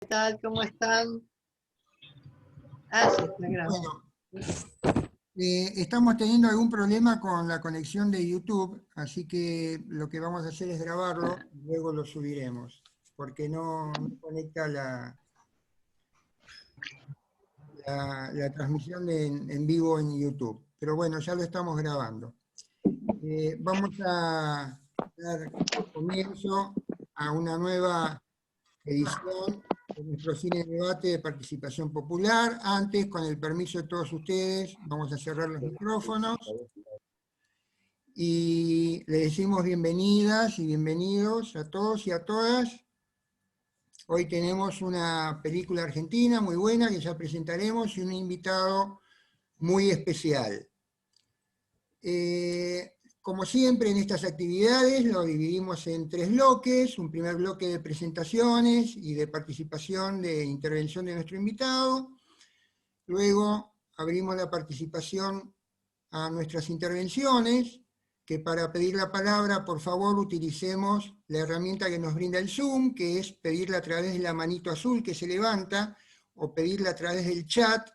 tal? ¿Cómo están? Ah, sí, está grabando. Bueno, estamos teniendo algún problema con la conexión de YouTube, así que lo que vamos a hacer es grabarlo y luego lo subiremos, porque no conecta la transmisión en vivo en YouTube. Pero bueno, ya lo estamos grabando. Vamos a dar comienzo a una nueva edición de nuestro cine de debate de participación popular. Antes, con el permiso de todos ustedes, vamos a cerrar los micrófonos y le decimos bienvenidas y bienvenidos a todos y a todas. Hoy tenemos una película argentina muy buena que ya presentaremos y un invitado muy especial. Como siempre en estas actividades lo dividimos en 3 bloques, un primer bloque de presentaciones y de participación de intervención de nuestro invitado, luego abrimos la participación a nuestras intervenciones, que para pedir la palabra por favor utilicemos la herramienta que nos brinda el Zoom, que es pedirla a través de la manito azul que se levanta, o pedirla a través del chat,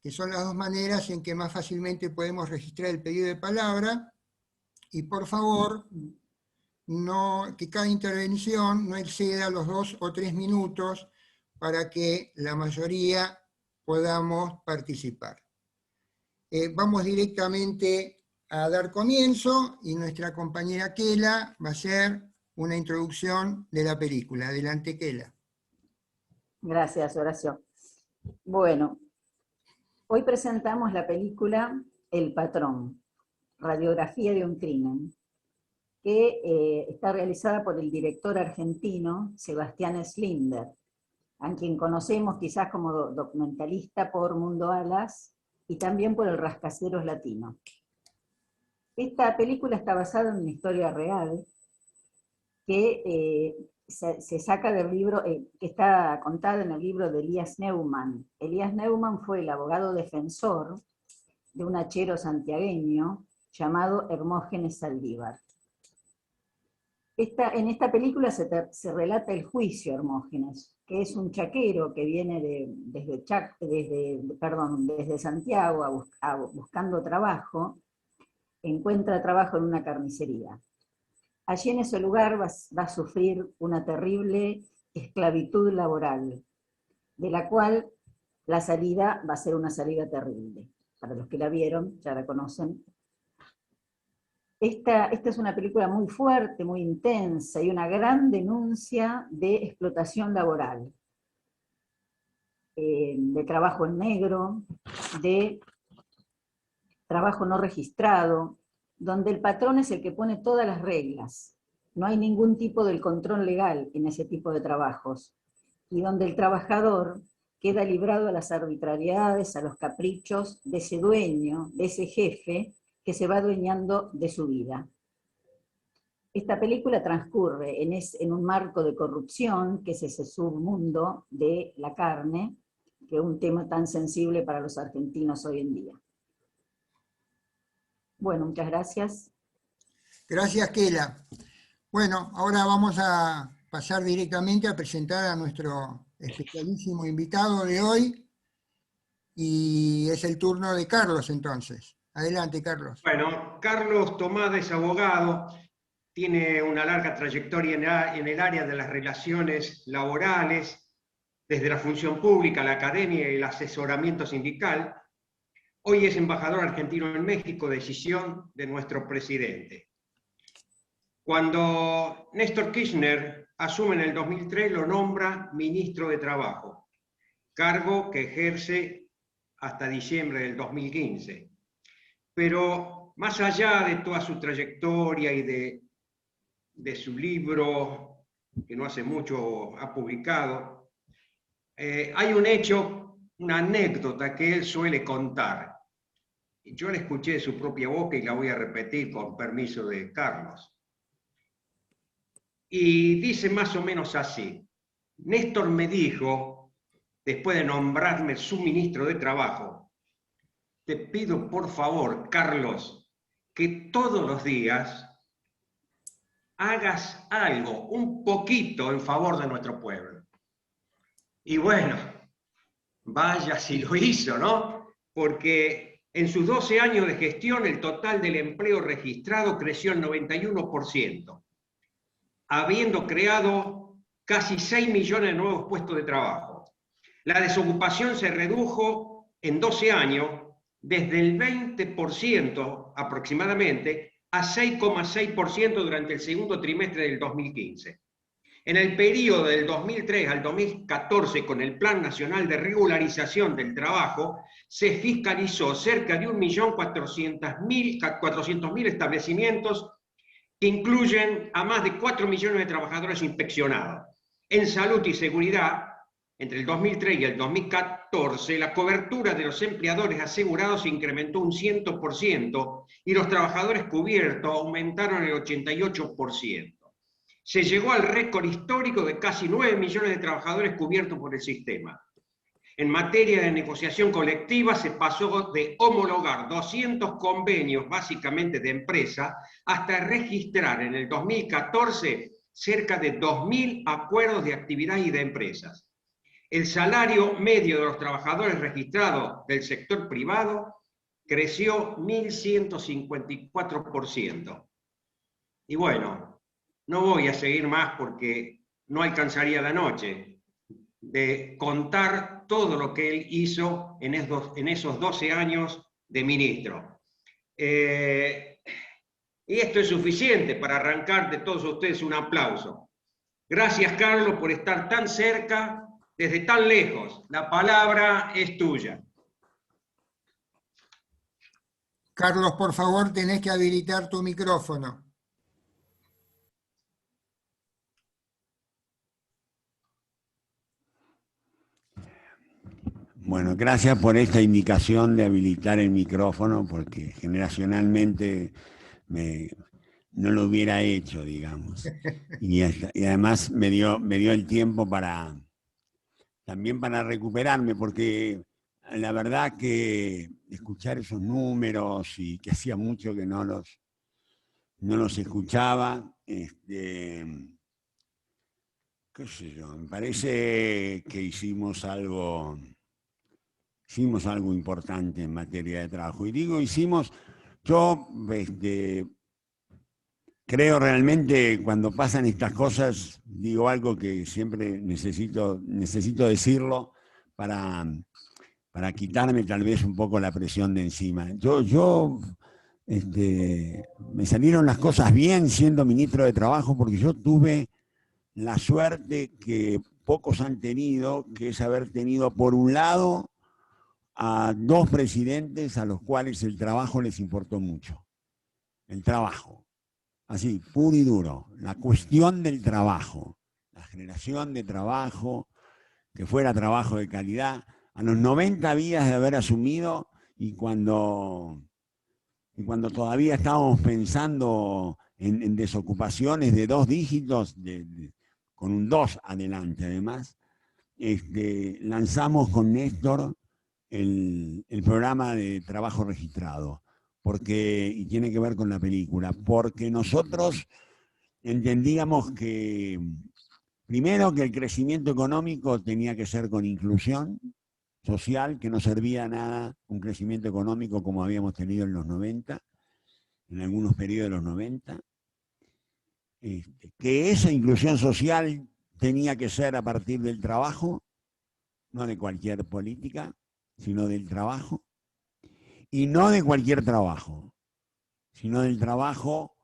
que son las dos maneras en que más fácilmente podemos registrar el pedido de palabra. Y por favor, que cada intervención no exceda los 2 o 3 minutos para que la mayoría podamos participar. Vamos directamente a dar comienzo y nuestra compañera Kela va a hacer una introducción de la película. Adelante, Kela. Gracias, Horacio. Bueno, hoy presentamos la película El Patrón, radiografía de un crimen, que está realizada por el director argentino Sebastián Slinder, a quien conocemos quizás como documentalista por Mundo Alas y también por El Rascacielos Latino. Esta película está basada en una historia real que se saca del libro, que está contada en el libro de Elías Neumann. Elías Neumann fue el abogado defensor de un hachero santiagueño llamado Hermógenes Saldívar. En esta película se relata el juicio a Hermógenes, que es un chaquero que viene desde Santiago buscando trabajo, encuentra trabajo en una carnicería. Allí en ese lugar va a sufrir una terrible esclavitud laboral, de la cual la salida va a ser una salida terrible. Para los que la vieron, ya la conocen. Esta es una película muy fuerte, muy intensa, y una gran denuncia de explotación laboral, de trabajo en negro, de trabajo no registrado, donde el patrón es el que pone todas las reglas. No hay ningún tipo de control legal en ese tipo de trabajos, y donde el trabajador queda librado a las arbitrariedades, a los caprichos de ese dueño, de ese jefe, que se va adueñando de su vida. Esta película transcurre en un marco de corrupción, que es ese submundo de la carne, que es un tema tan sensible para los argentinos hoy en día. Bueno, muchas gracias. Gracias, Kela. Bueno, ahora vamos a pasar directamente a presentar a nuestro especialísimo invitado de hoy, y es el turno de Carlos entonces. Adelante, Carlos. Bueno, Carlos Tomás es abogado, tiene una larga trayectoria en el área de las relaciones laborales, desde la función pública, la academia y el asesoramiento sindical. Hoy es embajador argentino en México, decisión de nuestro presidente. Cuando Néstor Kirchner asume en el 2003, lo nombra ministro de Trabajo, cargo que ejerce hasta diciembre del 2015. Pero más allá de toda su trayectoria y de su libro, que no hace mucho ha publicado, hay un hecho, una anécdota que él suele contar. Yo la escuché de su propia boca y la voy a repetir con permiso de Carlos. Y dice más o menos así: Néstor me dijo, después de nombrarme su ministro de Trabajo, te pido por favor, Carlos, que todos los días hagas algo, un poquito en favor de nuestro pueblo. Y bueno, vaya si lo hizo, ¿no? Porque en sus 12 años de gestión el total del empleo registrado creció el 91%, habiendo creado casi 6 millones de nuevos puestos de trabajo. La desocupación se redujo en 12 años desde el 20% aproximadamente a 6,6% durante el segundo trimestre del 2015. En el periodo del 2003 al 2014, con el Plan Nacional de Regularización del Trabajo, se fiscalizó cerca de 1.400.000 establecimientos que incluyen a más de 4 millones de trabajadores inspeccionados. En salud y seguridad, entre el 2003 y el 2014, la cobertura de los empleadores asegurados se incrementó un 100% y los trabajadores cubiertos aumentaron el 88%. Se llegó al récord histórico de casi 9 millones de trabajadores cubiertos por el sistema. En materia de negociación colectiva se pasó de homologar 200 convenios básicamente de empresa hasta registrar en el 2014 cerca de 2.000 acuerdos de actividad y de empresas. El salario medio de los trabajadores registrados del sector privado creció 1.154%. Y bueno, no voy a seguir más porque no alcanzaría la noche de contar todo lo que él hizo en esos 12 años de ministro. Y esto es suficiente para arrancar de todos ustedes un aplauso. Gracias, Carlos, por estar tan cerca, desde tan lejos. La palabra es tuya. Carlos, por favor, tenés que habilitar tu micrófono. Bueno, gracias por esta indicación de habilitar el micrófono, porque generacionalmente no lo hubiera hecho, digamos. Y además me dio el tiempo también para recuperarme, porque la verdad que escuchar esos números y que hacía mucho que no los escuchaba, qué sé yo, me parece que hicimos algo importante en materia de trabajo. Y digo yo creo realmente, cuando pasan estas cosas, digo algo que siempre necesito decirlo para quitarme tal vez un poco la presión de encima. Me salieron las cosas bien siendo ministro de Trabajo, porque yo tuve la suerte que pocos han tenido, que es haber tenido, por un lado, a dos presidentes a los cuales el trabajo les importó mucho. El trabajo, así, puro y duro, la cuestión del trabajo, la generación de trabajo, que fuera trabajo de calidad. A los 90 días de haber asumido, y cuando todavía estábamos pensando en desocupaciones de 2 dígitos, con un 2 adelante además, lanzamos con Néstor el programa de trabajo registrado, y tiene que ver con la película, porque nosotros entendíamos que, primero, que el crecimiento económico tenía que ser con inclusión social, que no servía a nada un crecimiento económico como habíamos tenido en los 90, en algunos periodos de los 90, que esa inclusión social tenía que ser a partir del trabajo, no de cualquier política, sino del trabajo, y no de cualquier trabajo, sino del trabajo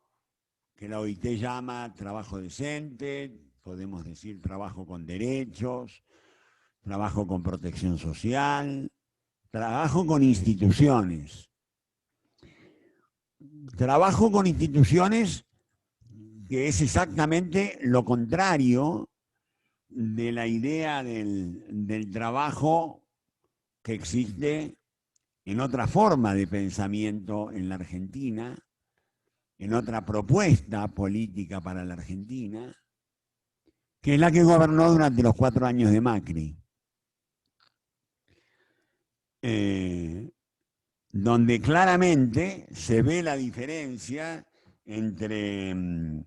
que la OIT llama trabajo decente, podemos decir trabajo con derechos, trabajo con protección social, trabajo con instituciones. Trabajo con instituciones que es exactamente lo contrario de la idea del trabajo que existe en otra forma de pensamiento en la Argentina, en otra propuesta política para la Argentina, que es la que gobernó durante los 4 años de Macri. Donde claramente se ve la diferencia entre un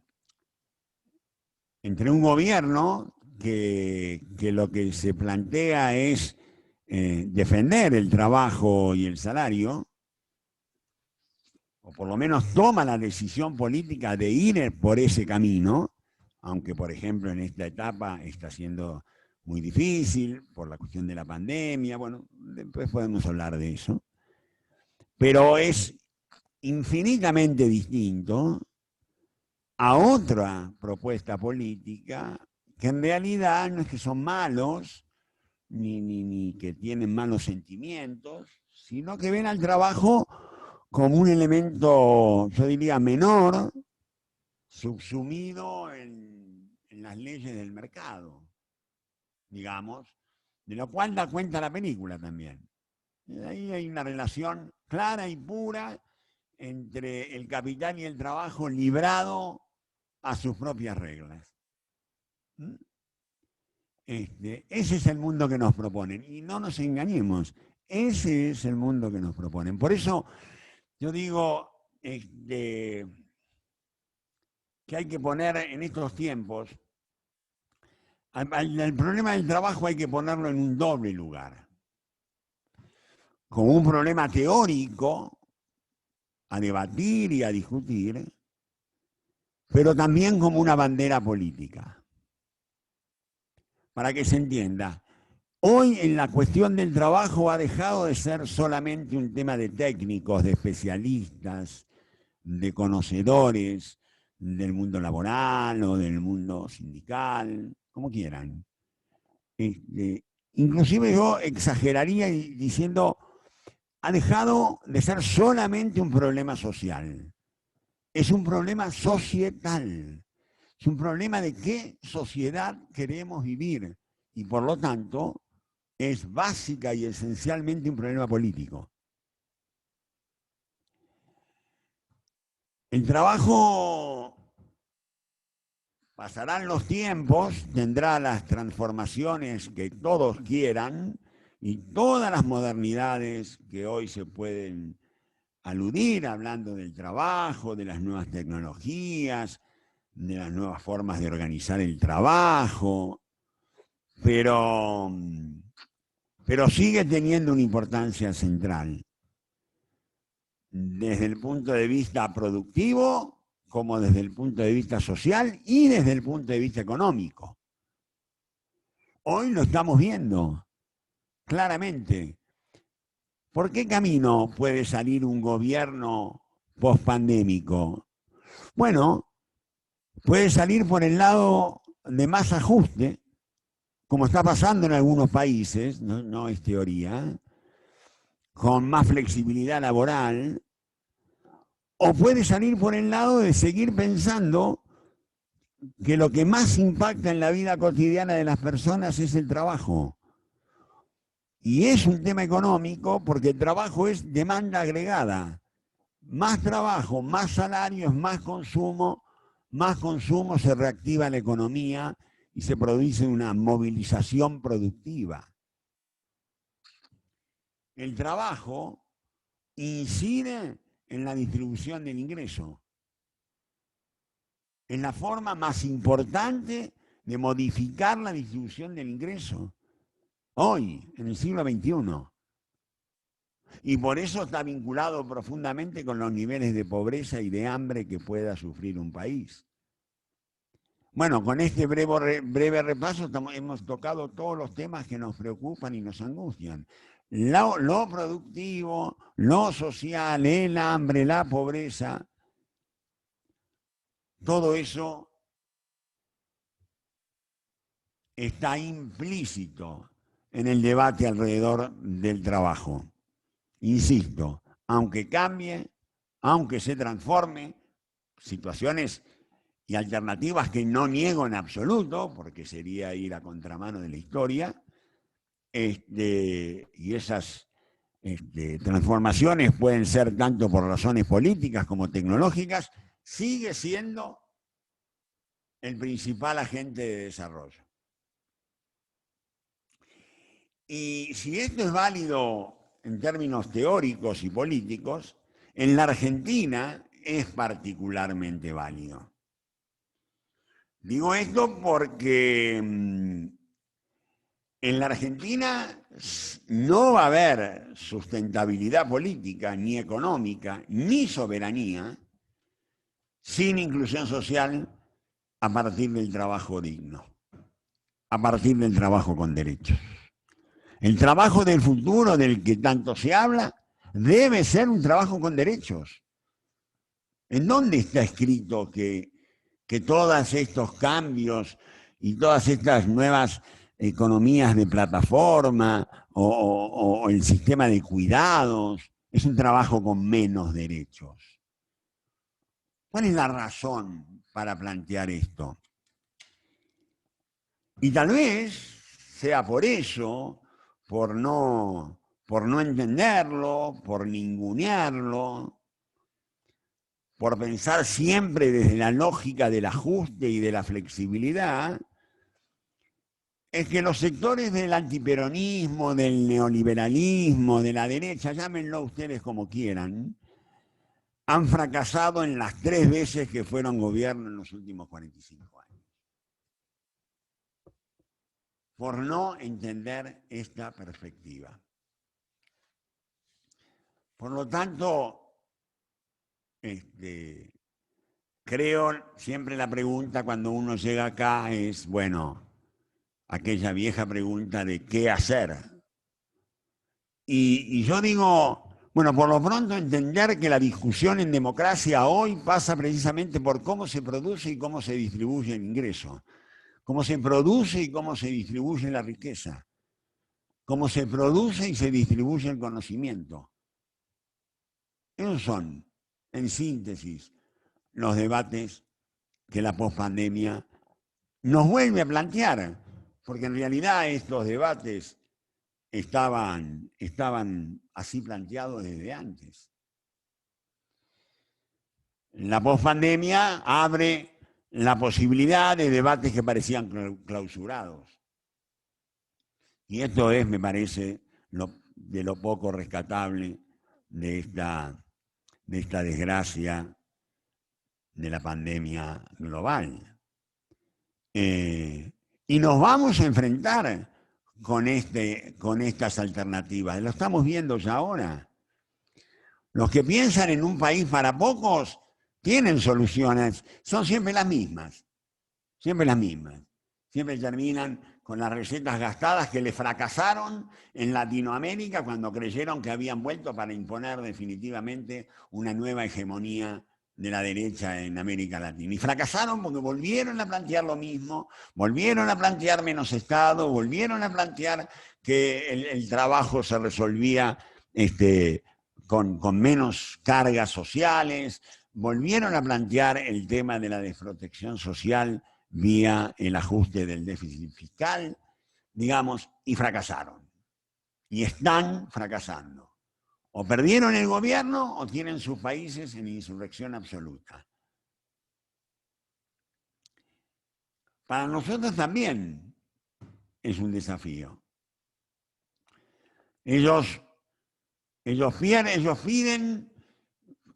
gobierno que lo que se plantea es defender el trabajo y el salario, o por lo menos toma la decisión política de ir por ese camino, aunque por ejemplo en esta etapa está siendo muy difícil por la cuestión de la pandemia, bueno, después podemos hablar de eso, pero es infinitamente distinto a otra propuesta política que en realidad no es que son malos, ni que tienen malos sentimientos, sino que ven al trabajo como un elemento, yo diría, menor, subsumido en las leyes del mercado, digamos, de lo cual da cuenta la película también. Ahí hay una relación clara y pura entre el capital y el trabajo librado a sus propias reglas. Ese es el mundo que nos proponen. Y no nos engañemos, ese es el mundo que nos proponen. Por eso yo digo que hay que poner en estos tiempos, el problema del trabajo hay que ponerlo en un doble lugar. Como un problema teórico a debatir y a discutir, pero también como una bandera política. Para que se entienda, hoy en la cuestión del trabajo ha dejado de ser solamente un tema de técnicos, de especialistas, de conocedores del mundo laboral o del mundo sindical, como quieran. Inclusive yo exageraría diciendo, ha dejado de ser solamente un problema social. Es un problema societal. Es un problema de qué sociedad queremos vivir y por lo tanto es básica y esencialmente un problema político. El trabajo pasarán los tiempos, tendrá las transformaciones que todos quieran y todas las modernidades que hoy se pueden aludir hablando del trabajo, de las nuevas tecnologías, de las nuevas formas de organizar el trabajo, pero sigue teniendo una importancia central, desde el punto de vista productivo, como desde el punto de vista social y desde el punto de vista económico. Hoy lo estamos viendo claramente. ¿Por qué camino puede salir un gobierno pospandémico? Bueno, puede salir por el lado de más ajuste, como está pasando en algunos países, no es teoría, con más flexibilidad laboral, o puede salir por el lado de seguir pensando que lo que más impacta en la vida cotidiana de las personas es el trabajo. Y es un tema económico porque el trabajo es demanda agregada. Más trabajo, más salarios, más consumo se reactiva la economía y se produce una movilización productiva. El trabajo incide en la distribución del ingreso. Es la forma más importante de modificar la distribución del ingreso. Hoy, en el siglo XXI. Y por eso está vinculado profundamente con los niveles de pobreza y de hambre que pueda sufrir un país. Bueno, con este breve repaso hemos tocado todos los temas que nos preocupan y nos angustian. Lo productivo, lo social, el hambre, la pobreza, todo eso está implícito en el debate alrededor del trabajo. Insisto, aunque cambie, aunque se transforme, situaciones y alternativas que no niego en absoluto, porque sería ir a contramano de la historia, y esas transformaciones pueden ser tanto por razones políticas como tecnológicas, sigue siendo el principal agente de desarrollo. Y si esto es válido en términos teóricos y políticos, en la Argentina es particularmente válido. Digo esto porque en la Argentina no va a haber sustentabilidad política, ni económica, ni soberanía sin inclusión social a partir del trabajo digno, a partir del trabajo con derechos. El trabajo del futuro del que tanto se habla debe ser un trabajo con derechos. ¿En dónde está escrito que todos estos cambios y todas estas nuevas economías de plataforma o el sistema de cuidados es un trabajo con menos derechos? ¿Cuál es la razón para plantear esto? Y tal vez sea por eso, por no entenderlo, por ningunearlo, por pensar siempre desde la lógica del ajuste y de la flexibilidad, es que los sectores del antiperonismo, del neoliberalismo, de la derecha, llámenlo ustedes como quieran, han fracasado en las 3 veces que fueron gobierno en los últimos 45 años. Por no entender esta perspectiva. Por lo tanto, creo, siempre la pregunta cuando uno llega acá es, bueno, aquella vieja pregunta de qué hacer. Y yo digo, bueno, por lo pronto entender que la discusión en democracia hoy pasa precisamente por cómo se produce y cómo se distribuye el ingreso, cómo se produce y cómo se distribuye la riqueza, cómo se produce y se distribuye el conocimiento. Esos son, en síntesis, los debates que la pospandemia nos vuelve a plantear, porque en realidad estos debates estaban así planteados desde antes. La pospandemia abre la posibilidad de debates que parecían clausurados. Y esto es, me parece, de lo poco rescatable de esta desgracia de la pandemia global. Y nos vamos a enfrentar con estas alternativas. Lo estamos viendo ya ahora. Los que piensan en un país para pocos tienen soluciones, son siempre las mismas. Siempre las mismas. Siempre terminan con las recetas gastadas que le fracasaron en Latinoamérica cuando creyeron que habían vuelto para imponer definitivamente una nueva hegemonía de la derecha en América Latina. Y fracasaron porque volvieron a plantear lo mismo, volvieron a plantear menos Estado, volvieron a plantear que el trabajo se resolvía con menos cargas sociales, volvieron a plantear el tema de la desprotección social vía el ajuste del déficit fiscal, digamos, y fracasaron. Y están fracasando. O perdieron el gobierno o tienen sus países en insurrección absoluta. Para nosotros también es un desafío. Ellos piden,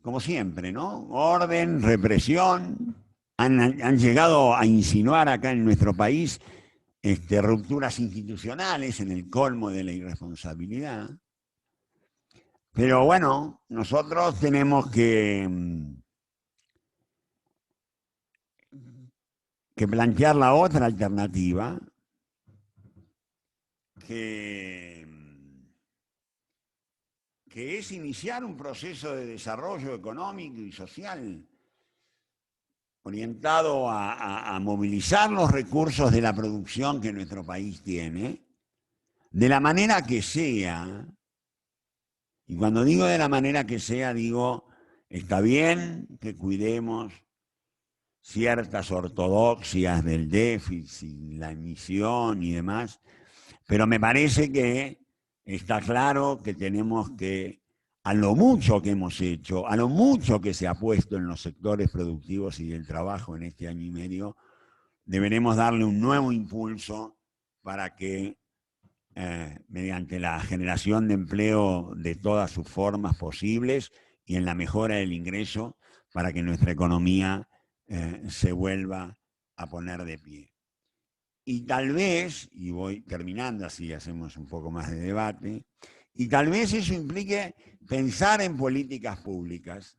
como siempre, ¿no? Orden, represión. Han llegado a insinuar acá en nuestro país rupturas institucionales en el colmo de la irresponsabilidad. Pero bueno, nosotros tenemos que plantear la otra alternativa, que es iniciar un proceso de desarrollo económico y social orientado a movilizar los recursos de la producción que nuestro país tiene, de la manera que sea. Y cuando digo de la manera que sea, digo, está bien que cuidemos ciertas ortodoxias del déficit, la emisión y demás, pero me parece que está claro que tenemos que, a lo mucho que hemos hecho, a lo mucho que se ha puesto en los sectores productivos y del trabajo en este año y medio, deberemos darle un nuevo impulso para que mediante la generación de empleo de todas sus formas posibles y en la mejora del ingreso, para que nuestra economía se vuelva a poner de pie. Y tal vez, y voy terminando así hacemos un poco más de debate, y tal vez eso implique pensar en políticas públicas,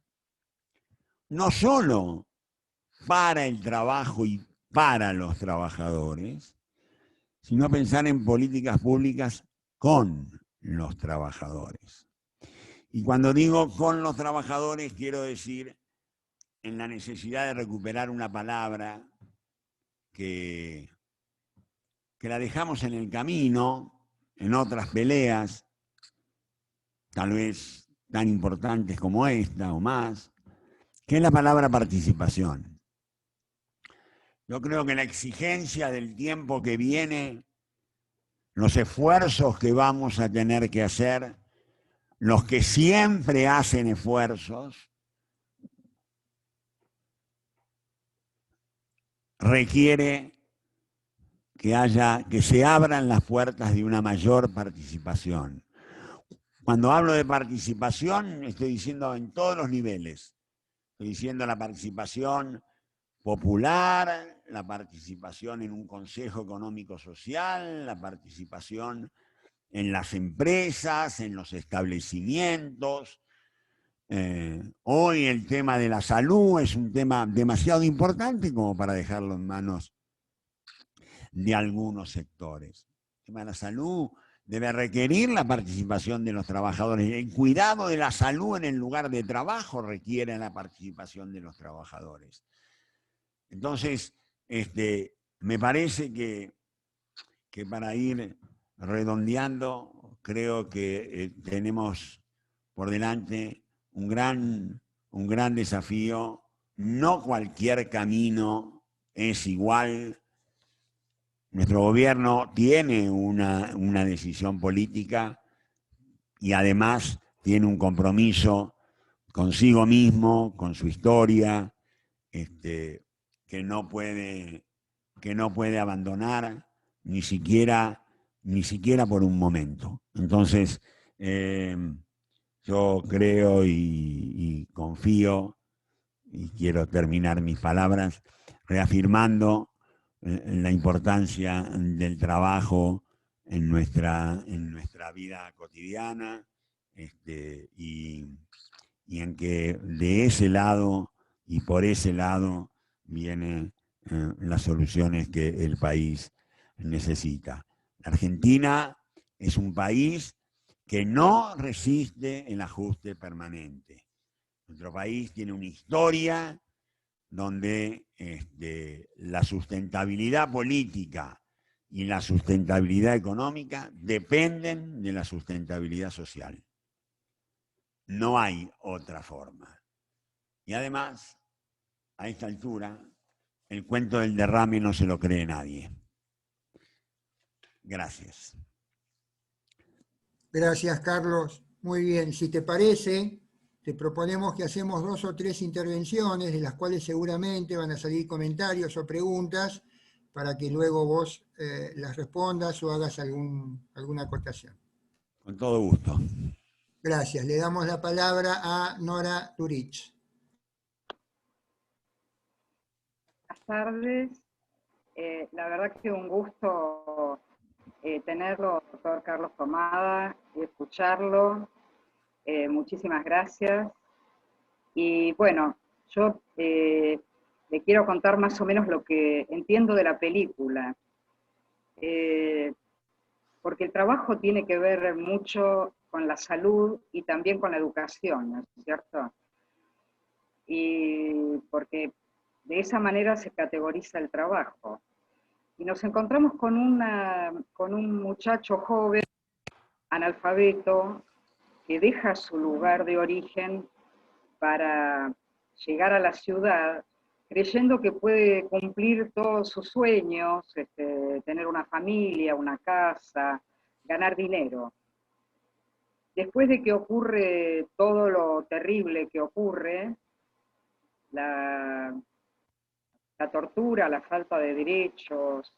no solo para el trabajo y para los trabajadores, sino pensar en políticas públicas con los trabajadores. Y cuando digo con los trabajadores, quiero decir en la necesidad de recuperar una palabra que la dejamos en el camino, en otras peleas, tal vez tan importantes como esta o más, que es la palabra participación. Yo creo que la exigencia del tiempo que viene, los esfuerzos que vamos a tener que hacer, los que siempre hacen esfuerzos, requiere que se abran las puertas de una mayor participación. Cuando hablo de participación, estoy diciendo en todos los niveles. Estoy diciendo la participación popular, la participación en un consejo económico social, la participación en las empresas, en los establecimientos. Hoy el tema de la salud es un tema demasiado importante como para dejarlo en manos de algunos sectores. El tema de la salud debe requerir la participación de los trabajadores. El cuidado de la salud en el lugar de trabajo requiere la participación de los trabajadores. Entonces, me parece que para ir redondeando, creo que tenemos por delante un gran desafío. No cualquier camino es igual. Nuestro gobierno tiene una decisión política y además tiene un compromiso consigo mismo, con su historia, que no puede abandonar ni siquiera por un momento. Entonces, yo creo y confío, y quiero terminar mis palabras reafirmando la importancia del trabajo en nuestra vida cotidiana, y en que de ese lado y por ese lado vienen las soluciones que el país necesita. La Argentina es un país que no resiste el ajuste permanente. Nuestro país tiene una historia donde la sustentabilidad política y la sustentabilidad económica dependen de la sustentabilidad social. No hay otra forma. Y además, a esta altura, el cuento del derrame no se lo cree nadie. Gracias. Gracias, Carlos. Muy bien. Si te parece, te proponemos que hacemos 2 o 3 intervenciones, de las cuales seguramente van a salir comentarios o preguntas, para que luego vos las respondas o hagas alguna acotación. Con todo gusto. Gracias. Le damos la palabra a Nora Durich. Buenas tardes. La verdad que un gusto tenerlo, doctor Carlos Pomada, y escucharlo. Muchísimas gracias. Y bueno, yo le quiero contar más o menos lo que entiendo de la película. Porque el trabajo tiene que ver mucho con la salud y también con la educación, ¿no es cierto? Y porque de esa manera se categoriza el trabajo. Y nos encontramos con un muchacho joven, analfabeto, que deja su lugar de origen para llegar a la ciudad, creyendo que puede cumplir todos sus sueños, tener una familia, una casa, ganar dinero. Después de que ocurre todo lo terrible que ocurre, la tortura, la falta de derechos,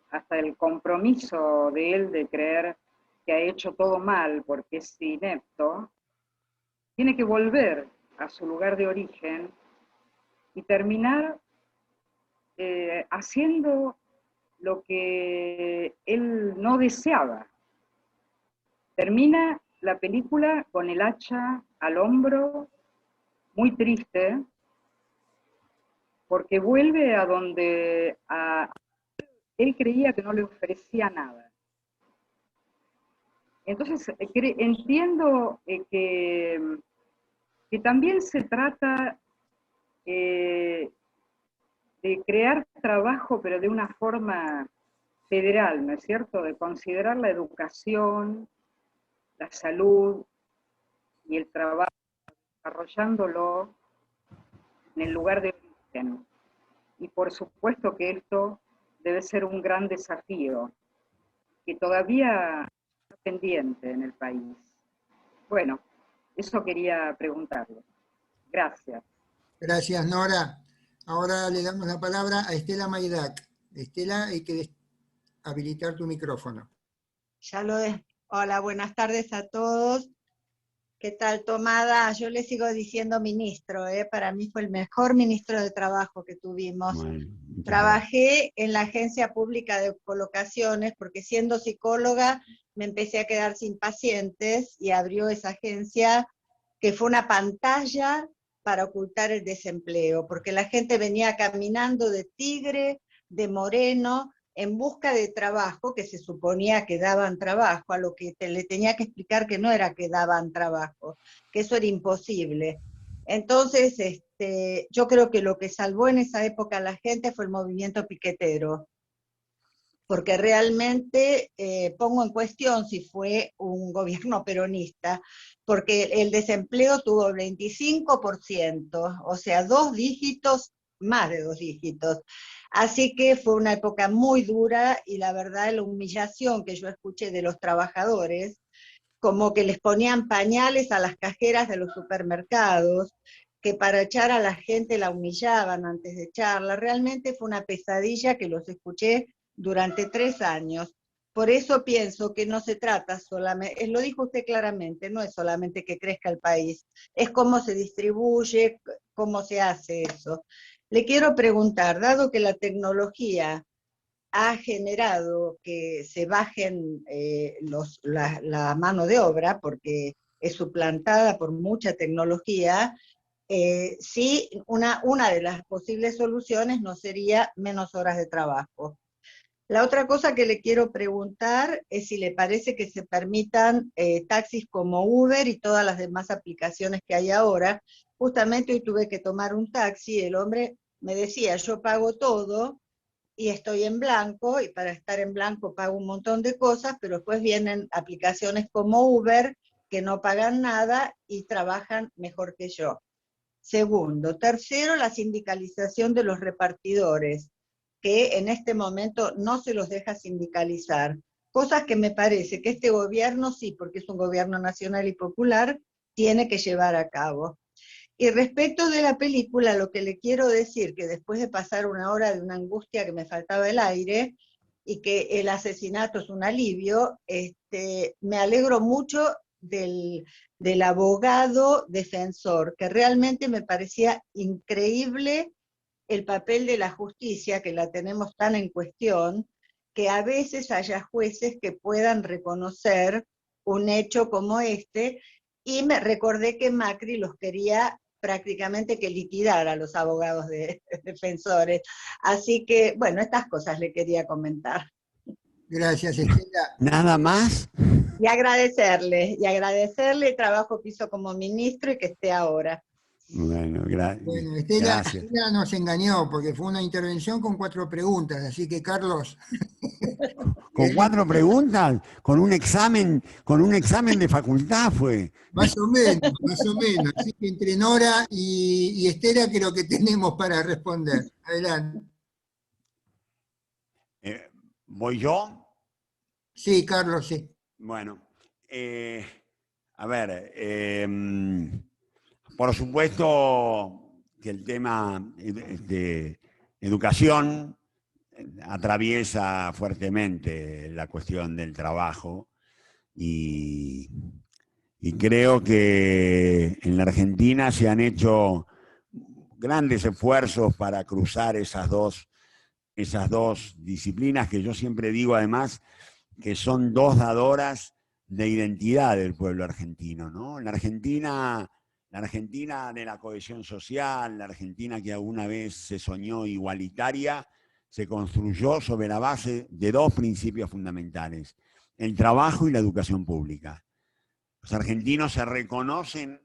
hasta el compromiso de él de creer que ha hecho todo mal porque es inepto, tiene que volver a su lugar de origen y terminar haciendo lo que él no deseaba. Termina la película con el hacha al hombro, muy triste, porque vuelve a donde él creía que no le ofrecía nada. Entonces, entiendo que también se trata de crear trabajo, pero de una forma federal, ¿no es cierto? De considerar la educación, la salud y el trabajo, desarrollándolo en el lugar de origen. Y por supuesto que esto debe ser un gran desafío, que todavía está pendiente en el país. Bueno, eso quería preguntarle. Gracias. Gracias, Nora. Ahora le damos la palabra a Estela Maidac. Estela, hay que habilitar tu micrófono. Ya lo es. Hola, buenas tardes a todos. ¿Qué tal, Tomada? Yo le sigo diciendo ministro, para mí fue el mejor ministro de Trabajo que tuvimos. Bueno, Trabajé en la Agencia Pública de Colocaciones porque siendo psicóloga me empecé a quedar sin pacientes y abrió esa agencia que fue una pantalla para ocultar el desempleo, porque la gente venía caminando de Tigre, de Moreno, en busca de trabajo, que se suponía que daban trabajo, a lo que le tenía que explicar que no era que daban trabajo, que eso era imposible. Entonces, yo creo que lo que salvó en esa época a la gente fue el movimiento piquetero, porque realmente pongo en cuestión si fue un gobierno peronista, porque el desempleo tuvo el 25%, o sea, 2 dígitos, más de 2 dígitos. Así que fue una época muy dura y la verdad la humillación que yo escuché de los trabajadores, como que les ponían pañales a las cajeras de los supermercados, que para echar a la gente la humillaban antes de echarla. Realmente fue una pesadilla que los escuché durante 3 años. Por eso pienso que no se trata solamente, lo dijo usted claramente, no es solamente que crezca el país, es cómo se distribuye, cómo se hace eso. Le quiero preguntar, dado que la tecnología ha generado que se bajen la mano de obra, porque es suplantada por mucha tecnología, sí, una de las posibles soluciones no sería menos horas de trabajo. La otra cosa que le quiero preguntar es si le parece que se permitan taxis como Uber y todas las demás aplicaciones que hay ahora. Justamente hoy tuve que tomar un taxi y el hombre me decía, yo pago todo y estoy en blanco, y para estar en blanco pago un montón de cosas, pero después vienen aplicaciones como Uber que no pagan nada y trabajan mejor que yo. Segundo. Tercero, la sindicalización de los repartidores, que en este momento no se los deja sindicalizar. Cosas que me parece que este gobierno sí, porque es un gobierno nacional y popular, tiene que llevar a cabo. Y respecto de la película, lo que le quiero decir, que después de pasar 1 hora de una angustia que me faltaba el aire, y que el asesinato es un alivio, me alegro mucho del abogado defensor, que realmente me parecía increíble el papel de la justicia, que la tenemos tan en cuestión, que a veces haya jueces que puedan reconocer un hecho como este, y me recordé que Macri los quería prácticamente que liquidar a los abogados defensores. Así que, bueno, estas cosas le quería comentar. Gracias, Estela. ¿Nada más? Y agradecerle el trabajo que hizo como ministro y que esté ahora. Bueno, Bueno, Estela gracias. nos engañó porque fue una intervención con 4 preguntas, así que Carlos. ¿Con 4 preguntas? ¿Con un examen de facultad fue? Más o menos. Así que entre Nora y Estela creo que tenemos para responder. Adelante. ¿Voy yo? Sí, Carlos, sí. Bueno, a ver, por supuesto que el tema de educación atraviesa fuertemente la cuestión del trabajo y creo que en la Argentina se han hecho grandes esfuerzos para cruzar esas dos esas dos disciplinas que yo siempre digo además que son dos dadoras de identidad del pueblo argentino, ¿no? La Argentina de la cohesión social, la Argentina que alguna vez se soñó igualitaria, se construyó sobre la base de dos principios fundamentales: el trabajo y la educación pública. Los argentinos se reconocen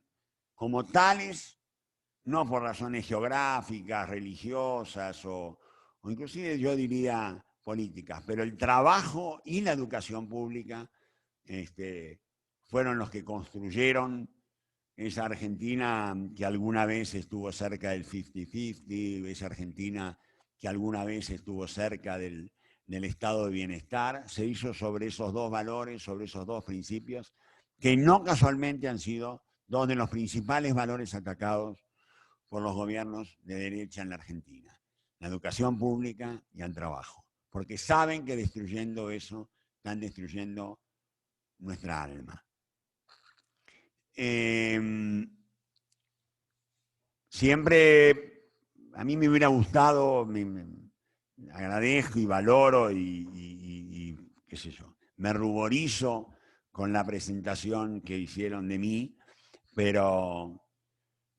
como tales, no por razones geográficas, religiosas o inclusive yo diría políticas, pero el trabajo y la educación pública fueron los que construyeron esa Argentina que alguna vez estuvo cerca del 50-50, esa Argentina que alguna vez estuvo cerca del estado de bienestar. Se hizo sobre esos dos valores, sobre esos dos principios, que no casualmente han sido dos de los principales valores atacados por los gobiernos de derecha en la Argentina: la educación pública y el trabajo, porque saben que destruyendo eso están destruyendo nuestra alma. Siempre a mí me hubiera gustado, agradezco y valoro y qué sé yo, me ruborizo con la presentación que hicieron de mí, pero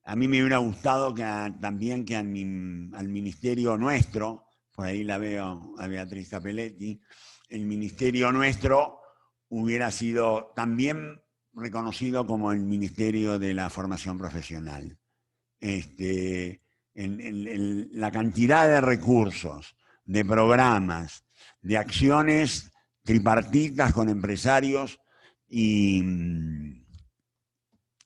a mí me hubiera gustado que también que al ministerio nuestro, por ahí la veo a Beatriz Capelletti, el ministerio nuestro hubiera sido también reconocido como el Ministerio de la Formación Profesional. La cantidad de recursos, de programas, de acciones tripartitas con empresarios y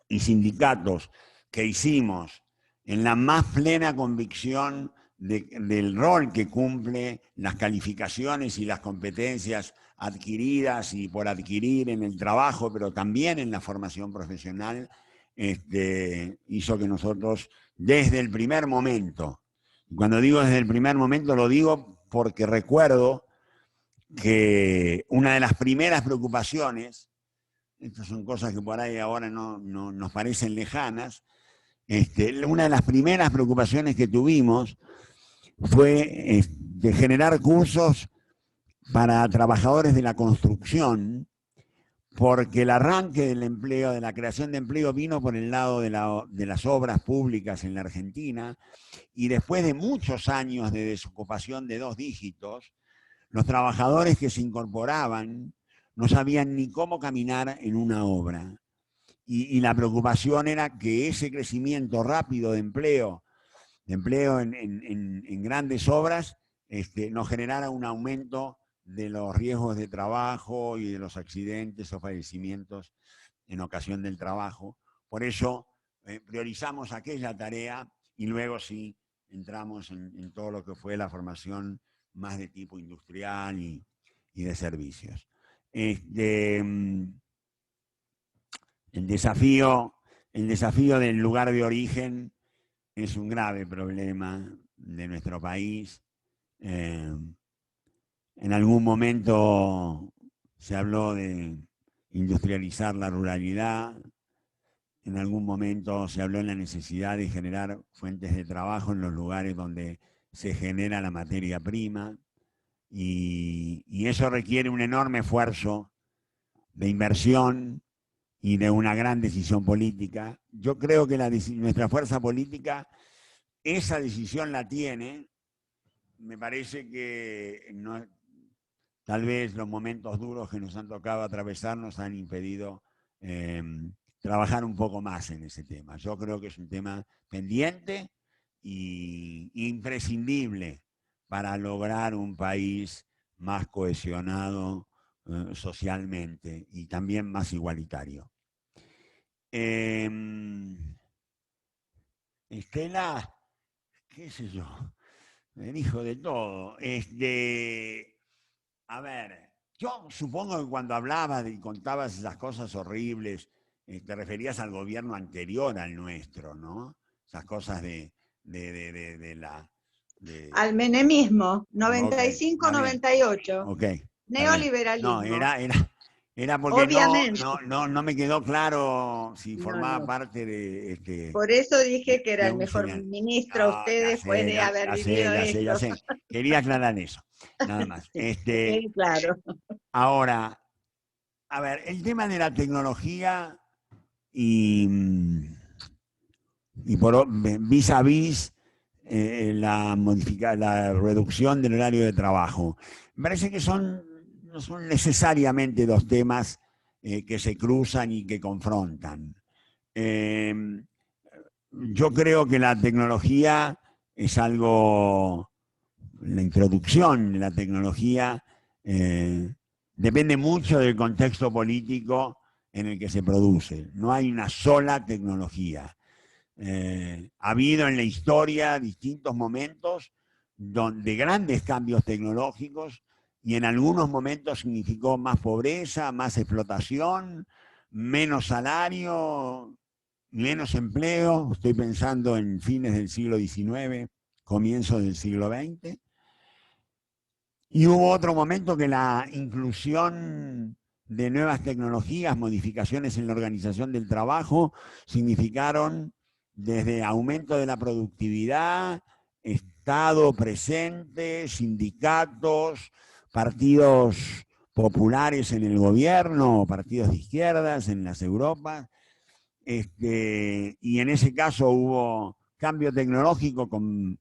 sindicatos que hicimos en la más plena convicción del rol que cumple las calificaciones y las competencias adquiridas y por adquirir en el trabajo, pero también en la formación profesional, hizo que nosotros desde el primer momento, cuando digo desde el primer momento lo digo porque recuerdo que una de las primeras preocupaciones, estas son cosas que por ahí ahora no nos parecen lejanas, una de las primeras preocupaciones que tuvimos fue de generar cursos para trabajadores de la construcción, porque el arranque del empleo, de la creación de empleo, vino por el lado de las obras públicas en la Argentina, y después de muchos años de desocupación de 2 dígitos, los trabajadores que se incorporaban no sabían ni cómo caminar en una obra. Y la preocupación era que ese crecimiento rápido de empleo en grandes obras, nos generara un aumento de los riesgos de trabajo y de los accidentes o fallecimientos en ocasión del trabajo. Por eso priorizamos aquella tarea y luego sí entramos en todo lo que fue la formación más de tipo industrial y de servicios. El desafío del lugar de origen es un grave problema de nuestro país. En algún momento se habló de industrializar la ruralidad, en algún momento se habló de la necesidad de generar fuentes de trabajo en los lugares donde se genera la materia prima, y eso requiere un enorme esfuerzo de inversión y de una gran decisión política. Yo creo que nuestra fuerza política esa decisión la tiene. Me parece que tal vez los momentos duros que nos han tocado atravesar nos han impedido trabajar un poco más en ese tema. Yo creo que es un tema pendiente e imprescindible para lograr un país más cohesionado socialmente y también más igualitario. Estela, qué sé yo, me dijo de todo. A ver, yo supongo que cuando hablabas y contabas esas cosas horribles, te referías al gobierno anterior al nuestro, ¿no? Esas cosas al menemismo, 95-98. Okay. Neoliberalismo. No, Era porque Obviamente. no me quedó claro si No, formaba no. parte de Por eso dije que era de el un mejor señal. ministro No, usted después de haber vivido ya esto. sé. Quería aclarar eso, nada más. Sí, claro. Ahora, a ver, el tema de la tecnología y, vis a vis la reducción del horario de trabajo. Me parece que no son necesariamente dos temas que se cruzan y que confrontan. Eh, yo creo que la tecnología es algo, la introducción de la tecnología depende mucho del contexto político en el que se produce. No hay una sola tecnología. Ha habido en la historia distintos momentos de grandes cambios tecnológicos y en algunos momentos significó más pobreza, más explotación, menos salario, menos empleo. Estoy pensando en fines del siglo XIX, comienzos del siglo XX. Y hubo otro momento que la inclusión de nuevas tecnologías, modificaciones en la organización del trabajo, significaron desde aumento de la productividad, Estado presente, sindicatos, partidos populares en el gobierno, partidos de izquierdas en las Europas, y en ese caso hubo cambio tecnológico con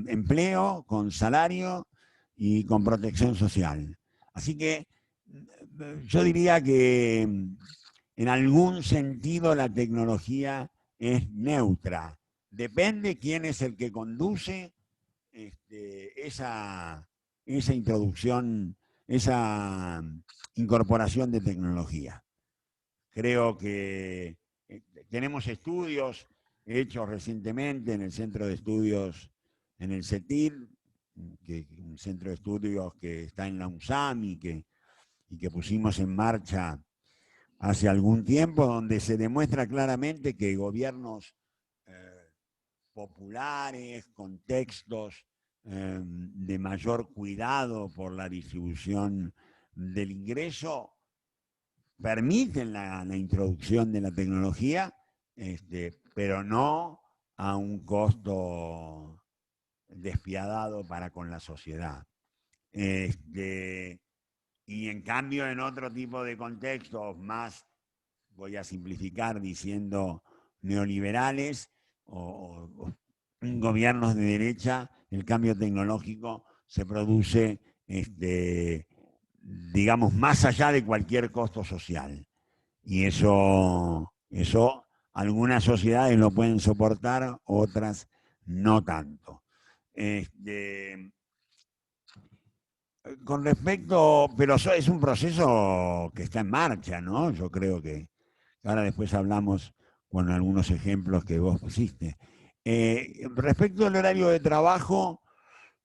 empleo, con salario y con protección social. Así que yo diría que en algún sentido la tecnología es neutra. Depende quién es el que conduce esa introducción, esa incorporación de tecnología. Creo que tenemos estudios hechos recientemente en el Centro de Estudios, en el CETIR, un centro de estudios que está en la UNSAM y que pusimos en marcha hace algún tiempo, donde se demuestra claramente que gobiernos populares, contextos de mayor cuidado por la distribución del ingreso, permiten la introducción de la tecnología, pero no a un costo despiadado para con la sociedad. Y en cambio, en otro tipo de contextos más, voy a simplificar diciendo neoliberales o gobiernos de derecha, el cambio tecnológico se produce, digamos, más allá de cualquier costo social. Y eso algunas sociedades lo pueden soportar, otras no tanto. Con respecto, pero es un proceso que está en marcha, ¿no? Yo creo que ahora después hablamos con algunos ejemplos que vos pusiste. Respecto al horario de trabajo,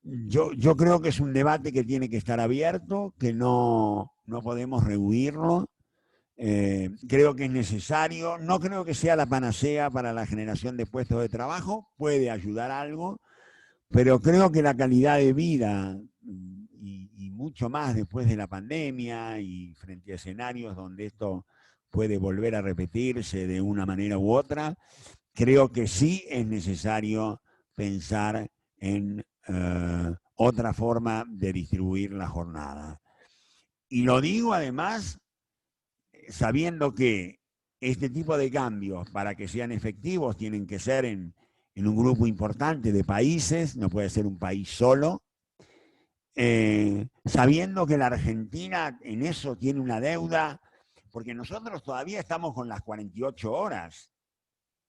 yo creo que es un debate que tiene que estar abierto, que no podemos rehuirlo. Creo que es necesario, no creo que sea la panacea para la generación de puestos de trabajo, puede ayudar algo, pero creo que la calidad de vida y mucho más después de la pandemia y frente a escenarios donde esto puede volver a repetirse de una manera u otra, creo que sí es necesario pensar en otra forma de distribuir la jornada. Y lo digo además sabiendo que este tipo de cambios, para que sean efectivos, tienen que ser en un grupo importante de países, no puede ser un país solo, sabiendo que la Argentina en eso tiene una deuda, porque nosotros todavía estamos con las 48 horas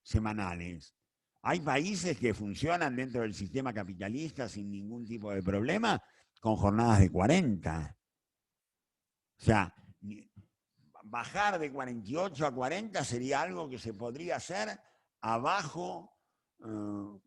semanales. Hay países que funcionan dentro del sistema capitalista sin ningún tipo de problema, con jornadas de 40. O sea, bajar de 48 a 40 sería algo que se podría hacer a bajo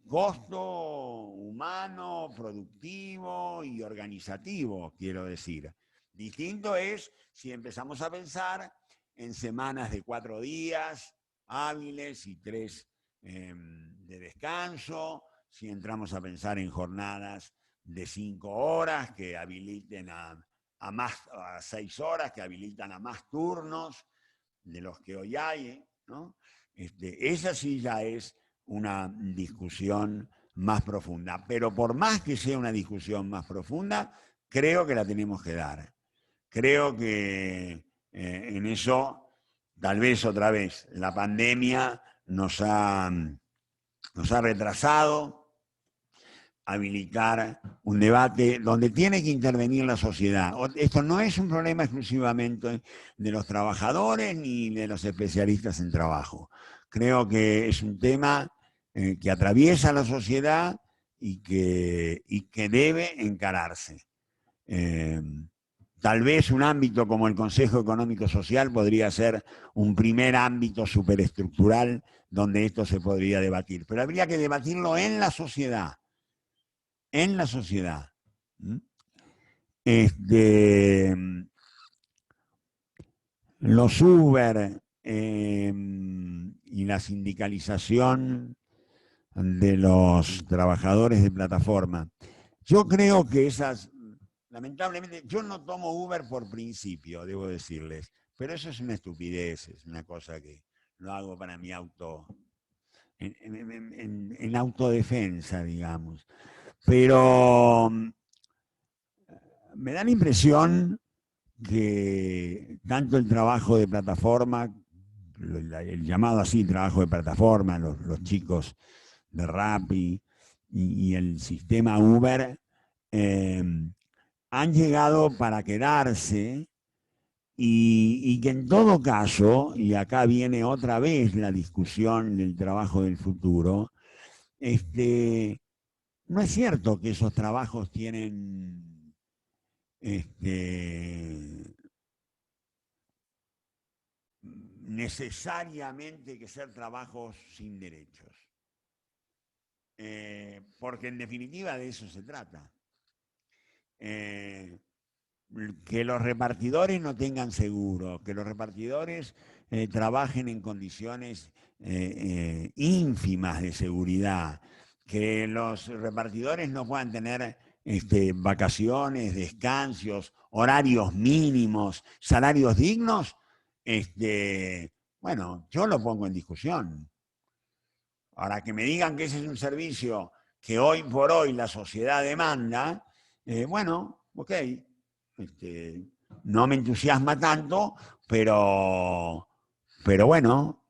costo humano, productivo y organizativo, quiero decir. Distinto es si empezamos a pensar en semanas de 4 días hábiles y 3 de descanso, si entramos a pensar en jornadas de 5 horas que habiliten a a 6 horas, que habilitan a más turnos de los que hoy hay, ¿no? Esa sí ya es una discusión más profunda. Pero por más que sea una discusión más profunda, creo que la tenemos que dar. Creo que en eso, tal vez otra vez, la pandemia nos ha retrasado habilitar un debate donde tiene que intervenir la sociedad. Esto no es un problema exclusivamente de los trabajadores ni de los especialistas en trabajo. Creo que es un tema que atraviesa la sociedad y que debe encararse. Tal vez un ámbito como el Consejo Económico Social podría ser un primer ámbito superestructural donde esto se podría debatir, pero habría que debatirlo en la sociedad. En la sociedad. Los Uber y la sindicalización de los trabajadores de plataforma. Yo creo que esas, lamentablemente, yo no tomo Uber por principio, debo decirles, pero eso es una estupidez, es una cosa que lo hago para mi en autodefensa, digamos. Pero me da la impresión que tanto el trabajo de plataforma, el llamado así trabajo de plataforma, los chicos de Rappi y el sistema Uber, han llegado para quedarse y que en todo caso, y acá viene otra vez la discusión del trabajo del futuro, no es cierto que esos trabajos tienen necesariamente que ser trabajos sin derechos. Porque en definitiva de eso se trata. Que los repartidores no tengan seguro, que los repartidores trabajen en condiciones ínfimas de seguridad, que los repartidores no puedan tener vacaciones, descansos, horarios mínimos, salarios dignos, bueno, yo lo pongo en discusión. Ahora, que me digan que ese es un servicio que hoy por hoy la sociedad demanda, bueno, ok, no me entusiasma tanto, pero bueno,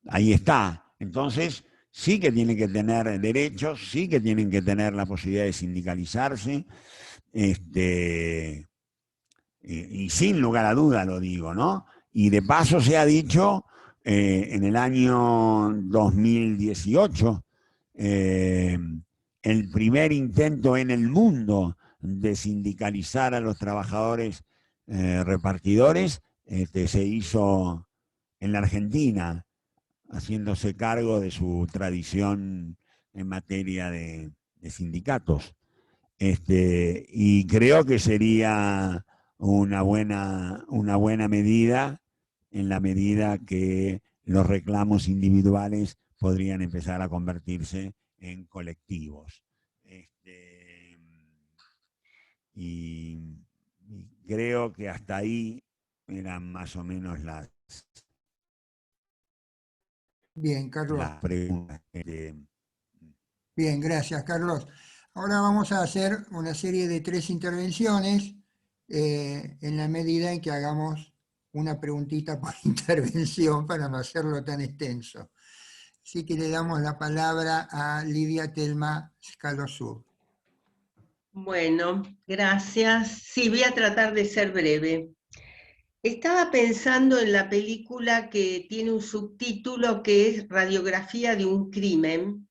ahí está. Entonces, sí que tienen que tener derechos, sí que tienen que tener la posibilidad de sindicalizarse, y sin lugar a duda lo digo, ¿no? Y de paso se ha dicho, en el año 2018, el primer intento en el mundo de sindicalizar a los trabajadores repartidores se hizo en la Argentina, haciéndose cargo de su tradición en materia de sindicatos. Y creo que sería una buena medida, en la medida que los reclamos individuales podrían empezar a convertirse en colectivos. Y creo que hasta ahí eran más o menos las... Bien, Carlos. Las preguntas. Bien, gracias, Carlos. Ahora vamos a hacer una serie de 3 intervenciones en la medida en que hagamos una preguntita por intervención para no hacerlo tan extenso. Así que le damos la palabra a Lidia Telma Scalosur. Bueno, gracias. Sí, voy a tratar de ser breve. Estaba pensando en la película que tiene un subtítulo que es Radiografía de un crimen,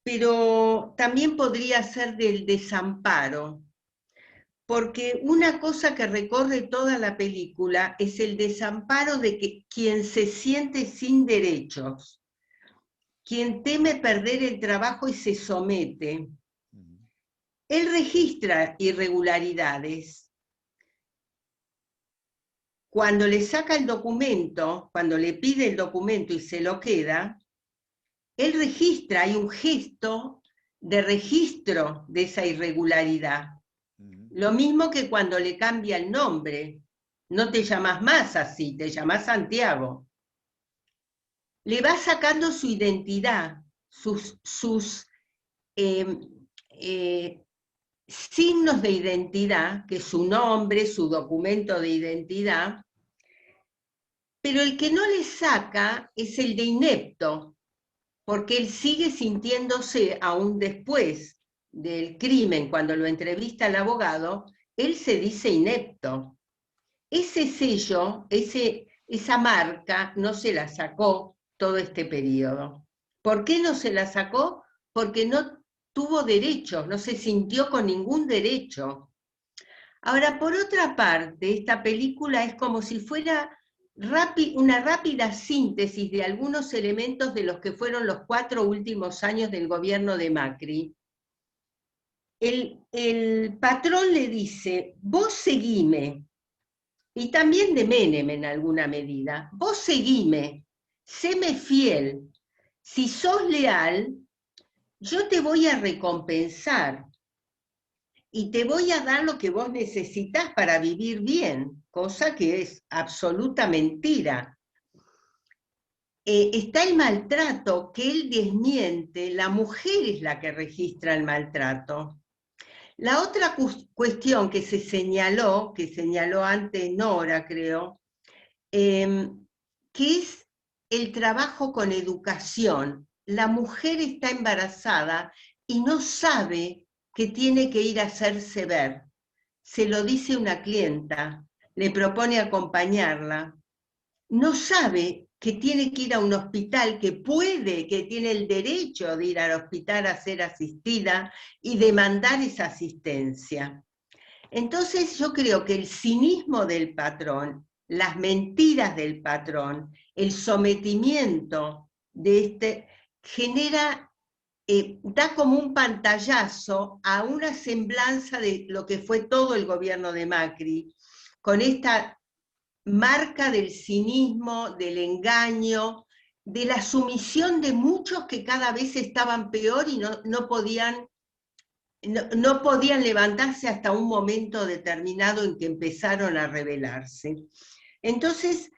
pero también podría ser del desamparo, porque una cosa que recorre toda la película es el desamparo de quien se siente sin derechos, quien teme perder el trabajo y se somete. Él registra irregularidades. Cuando le saca el documento, cuando le pide el documento y se lo queda, él registra, hay un gesto de registro de esa irregularidad. Lo mismo que cuando le cambia el nombre. No te llamas más así, te llamas Santiago. Le va sacando su identidad, sus signos de identidad, que es su nombre, su documento de identidad, pero el que no le saca es el de inepto, porque él sigue sintiéndose, aún después del crimen, cuando lo entrevista el abogado, él se dice inepto. Ese sello, esa marca, no se la sacó todo este periodo. ¿Por qué no se la sacó? Porque no tuvo derechos, no se sintió con ningún derecho. Ahora, por otra parte, esta película es como si fuera una rápida síntesis de algunos elementos de los que fueron los 4 últimos años del gobierno de Macri. El patrón le dice, vos seguime, y también de Menem en alguna medida, vos seguime, séme fiel, si sos leal, yo te voy a recompensar, y te voy a dar lo que vos necesitas para vivir bien, cosa que es absoluta mentira. Está el maltrato que él desmiente, la mujer es la que registra el maltrato. La otra cuestión que se señaló, que señaló antes Nora, creo, que es el trabajo con educación. La mujer está embarazada y no sabe que tiene que ir a hacerse ver. Se lo dice una clienta, le propone acompañarla. No sabe que tiene que ir a un hospital, que tiene el derecho de ir al hospital a ser asistida y demandar esa asistencia. Entonces yo creo que el cinismo del patrón, las mentiras del patrón, el sometimiento de genera, da como un pantallazo a una semblanza de lo que fue todo el gobierno de Macri, con esta marca del cinismo, del engaño, de la sumisión de muchos que cada vez estaban peor y no podían levantarse hasta un momento determinado en que empezaron a rebelarse. Entonces,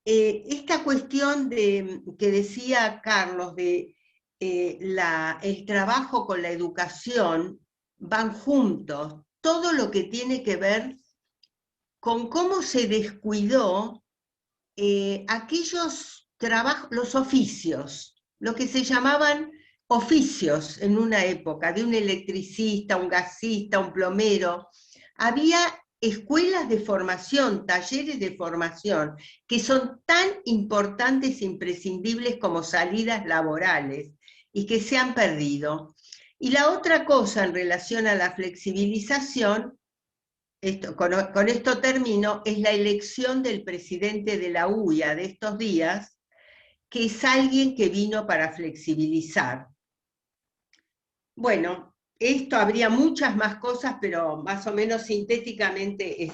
esta cuestión que decía Carlos de el trabajo con la educación van juntos. Todo lo que tiene que ver con cómo se descuidó aquellos trabajos, los oficios, lo que se llamaban oficios en una época, de un electricista, un gasista, un plomero. Había escuelas de formación, talleres de formación, que son tan importantes e imprescindibles como salidas laborales, y que se han perdido. Y la otra cosa en relación a la flexibilización, con esto termino, es la elección del presidente de la UIA de estos días, que es alguien que vino para flexibilizar. Bueno, esto habría muchas más cosas, pero más o menos sintéticamente es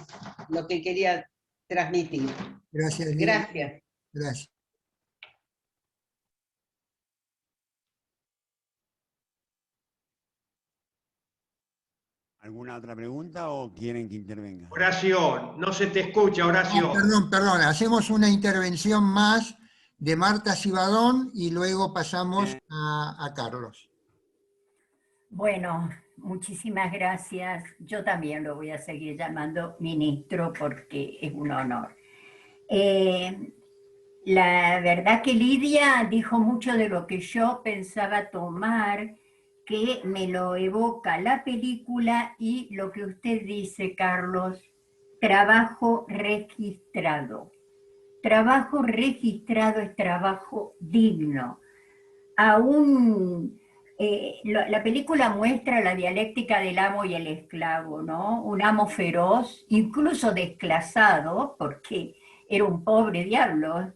lo que quería transmitir. Gracias, Lidia. Gracias. Gracias. ¿Alguna otra pregunta o quieren que intervenga? Horacio, no se te escucha, Horacio. Perdón, hacemos una intervención más de Marta Cibadón y luego pasamos a Carlos. Bueno, muchísimas gracias. Yo también lo voy a seguir llamando ministro porque es un honor. La verdad que Lidia dijo mucho de lo que yo pensaba tomar, que me lo evoca la película y lo que usted dice, Carlos, trabajo registrado. Trabajo registrado es trabajo digno. Aún la película muestra la dialéctica del amo y el esclavo, ¿no? Un amo feroz, incluso desclasado, porque era un pobre diablo,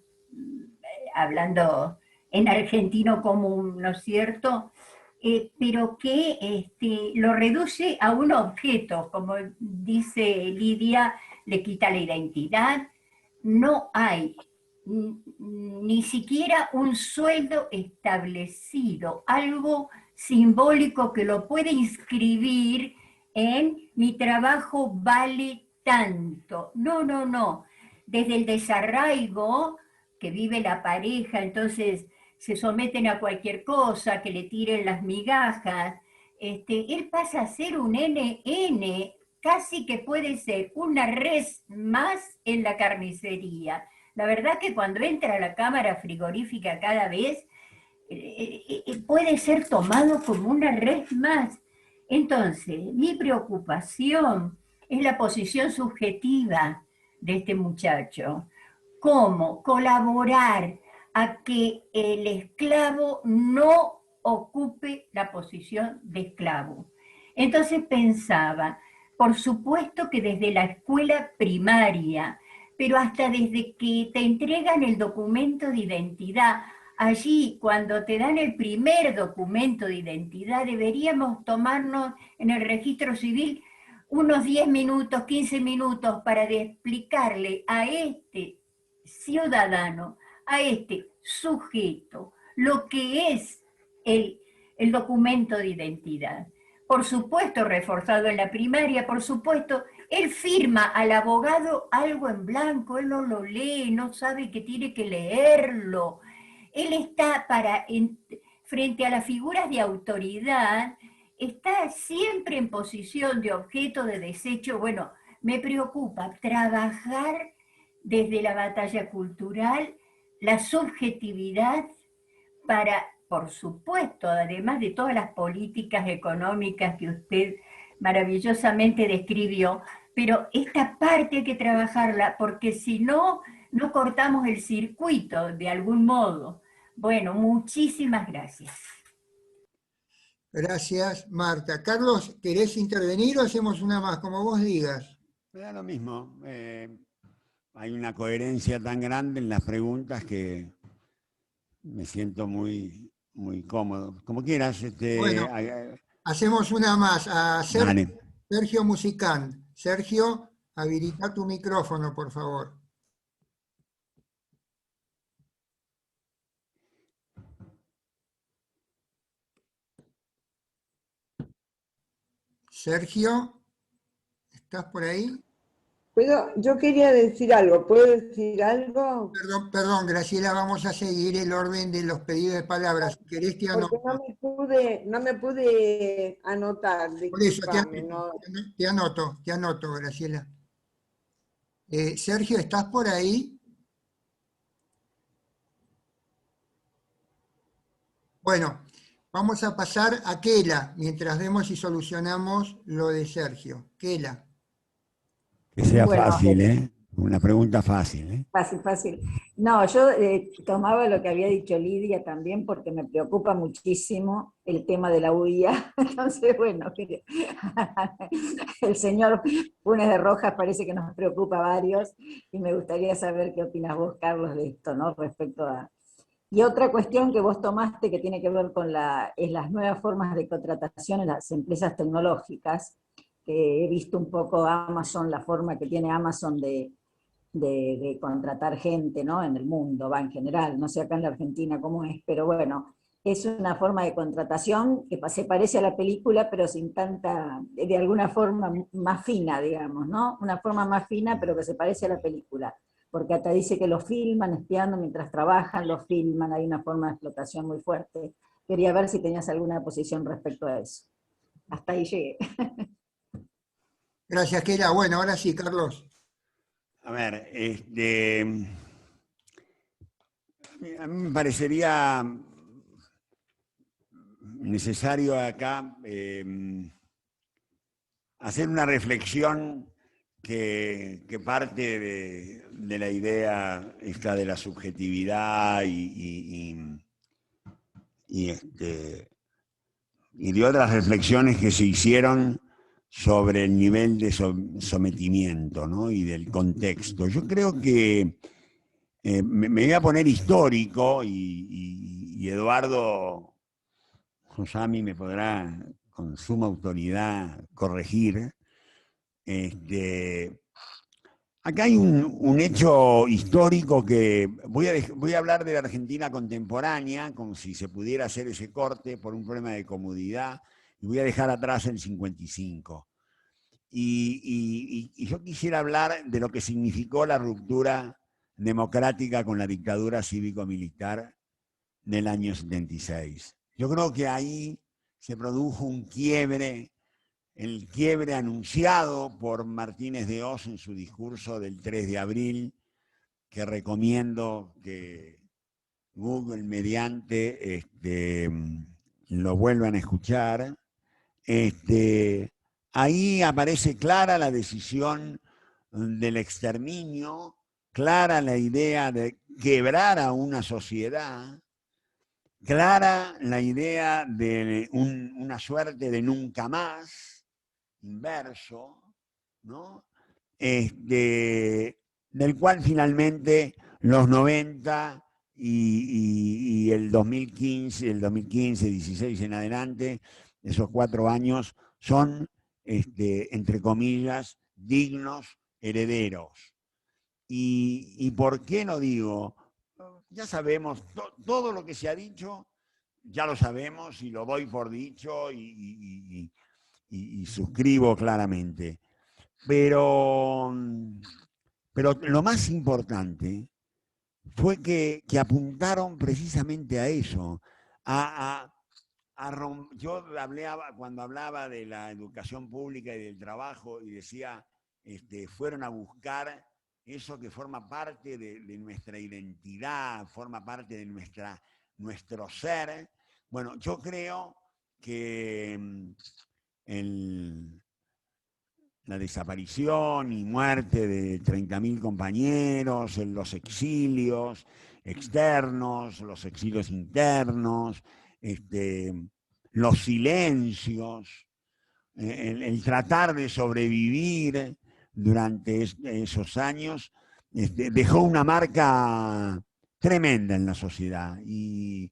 hablando en argentino común, ¿no es cierto? Pero que lo reduce a un objeto, como dice Lidia, le quita la identidad. No hay ni siquiera un sueldo establecido, algo simbólico que lo puede inscribir en mi trabajo vale tanto. No, no, no. Desde el desarraigo que vive la pareja, entonces se someten a cualquier cosa, que le tiren las migajas, él pasa a ser un NN, casi que puede ser una res más en la carnicería. La verdad que cuando entra a la cámara frigorífica cada vez, puede ser tomado como una res más. Entonces, mi preocupación es la posición subjetiva de este muchacho. ¿Cómo colaborar a que el esclavo no ocupe la posición de esclavo? Entonces pensaba, por supuesto que desde la escuela primaria, pero hasta desde que te entregan el documento de identidad. Allí, cuando te dan el primer documento de identidad, deberíamos tomarnos en el registro civil unos 10 minutos, 15 minutos para explicarle a este ciudadano, a este sujeto, lo que es el documento de identidad. Por supuesto, reforzado en la primaria, por supuesto, él firma al abogado algo en blanco, él no lo lee, no sabe que tiene que leerlo. Él está frente a las figuras de autoridad, está siempre en posición de objeto de desecho. Bueno, me preocupa trabajar desde la batalla cultural, la subjetividad para, por supuesto, además de todas las políticas económicas que usted maravillosamente describió, pero esta parte hay que trabajarla porque si no, no cortamos el circuito de algún modo. Bueno, muchísimas gracias. Gracias, Marta. Carlos, ¿querés intervenir o hacemos una más? Como vos digas. Me da lo mismo. Hay una coherencia tan grande en las preguntas que me siento muy, muy cómodo. Como quieras. Bueno, hacemos una más. A Sergio Musicant. Sergio, habilita tu micrófono, por favor. Sergio, ¿estás por ahí? Yo quería decir algo, ¿puedo decir algo? Perdón, Graciela, vamos a seguir el orden de los pedidos de palabras. Si querés, te anoto. Porque no me pude anotar, Por eso, te anoto, Graciela. Sergio, ¿estás por ahí? Bueno, vamos a pasar a Kela, mientras vemos si solucionamos lo de Sergio. Kela. Que sea fácil, ¿eh? Una pregunta fácil, ¿eh? Fácil. No, yo tomaba lo que había dicho Lidia también porque me preocupa muchísimo el tema de la UIA. Entonces, bueno, el señor Funes de Rojas parece que nos preocupa a varios y me gustaría saber qué opinas vos, Carlos, de esto, ¿no? Respecto a... Y otra cuestión que vos tomaste que tiene que ver con las nuevas formas de contratación en las empresas tecnológicas, que he visto un poco Amazon, la forma que tiene Amazon de contratar gente, ¿no? En el mundo, va en general, no sé acá en la Argentina cómo es, pero bueno, es una forma de contratación que se parece a la película, pero sin tanta, de alguna forma más fina, digamos, ¿no? Una forma más fina, pero que se parece a la película, porque hasta dice que los filman espiando mientras trabajan, los filman, hay una forma de explotación muy fuerte. Quería ver si tenías alguna posición respecto a eso. Hasta ahí llegué. Gracias, Kela. Bueno, ahora sí, Carlos. A ver, a mí me parecería necesario acá hacer una reflexión que parte de la idea esta de la subjetividad y de otras reflexiones que se hicieron sobre el nivel de sometimiento, ¿no? Y del contexto. Yo creo que me voy a poner histórico y Eduardo Josami me podrá con suma autoridad corregir. Acá hay un hecho histórico que voy a hablar de la Argentina contemporánea, como si se pudiera hacer ese corte por un problema de comodidad, y voy a dejar atrás el 55. Y yo quisiera hablar de lo que significó la ruptura democrática con la dictadura cívico-militar del año 76. Yo creo que ahí se produjo un quiebre, el quiebre anunciado por Martínez de Oz en su discurso del 3 de abril, que recomiendo que Google mediante lo vuelvan a escuchar. Ahí aparece clara la decisión del exterminio, clara la idea de quebrar a una sociedad, clara la idea de una suerte de nunca más, inverso, ¿no? Del cual finalmente los 90 y el 2015, 16 en adelante, esos 4 años son, entre comillas, dignos herederos. ¿Y por qué lo digo? Ya sabemos, todo lo que se ha dicho, ya lo sabemos y lo doy por dicho y suscribo claramente. Pero lo más importante fue que apuntaron precisamente a eso, yo cuando hablaba de la educación pública y del trabajo y decía, fueron a buscar eso que forma parte de nuestra identidad, forma parte de nuestro ser. Bueno, yo creo que la desaparición y muerte de 30.000 compañeros, en los exilios externos, los exilios internos, los silencios, el tratar de sobrevivir durante esos años, dejó una marca tremenda en la sociedad y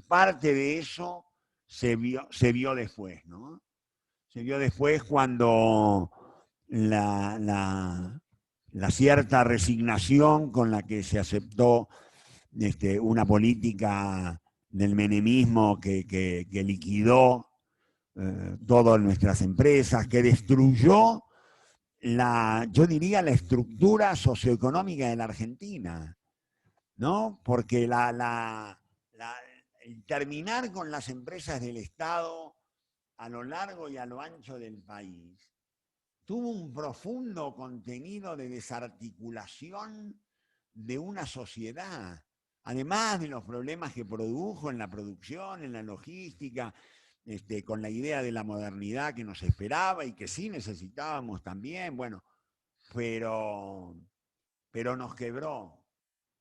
parte de eso se vio después, ¿no? Se vio después cuando la cierta resignación con la que se aceptó una política del menemismo que liquidó todas nuestras empresas, que destruyó yo diría la estructura socioeconómica de la Argentina, ¿no? Porque el terminar con las empresas del Estado a lo largo y a lo ancho del país tuvo un profundo contenido de desarticulación de una sociedad, además de los problemas que produjo en la producción, en la logística, con la idea de la modernidad que nos esperaba y que sí necesitábamos también, bueno, pero nos quebró.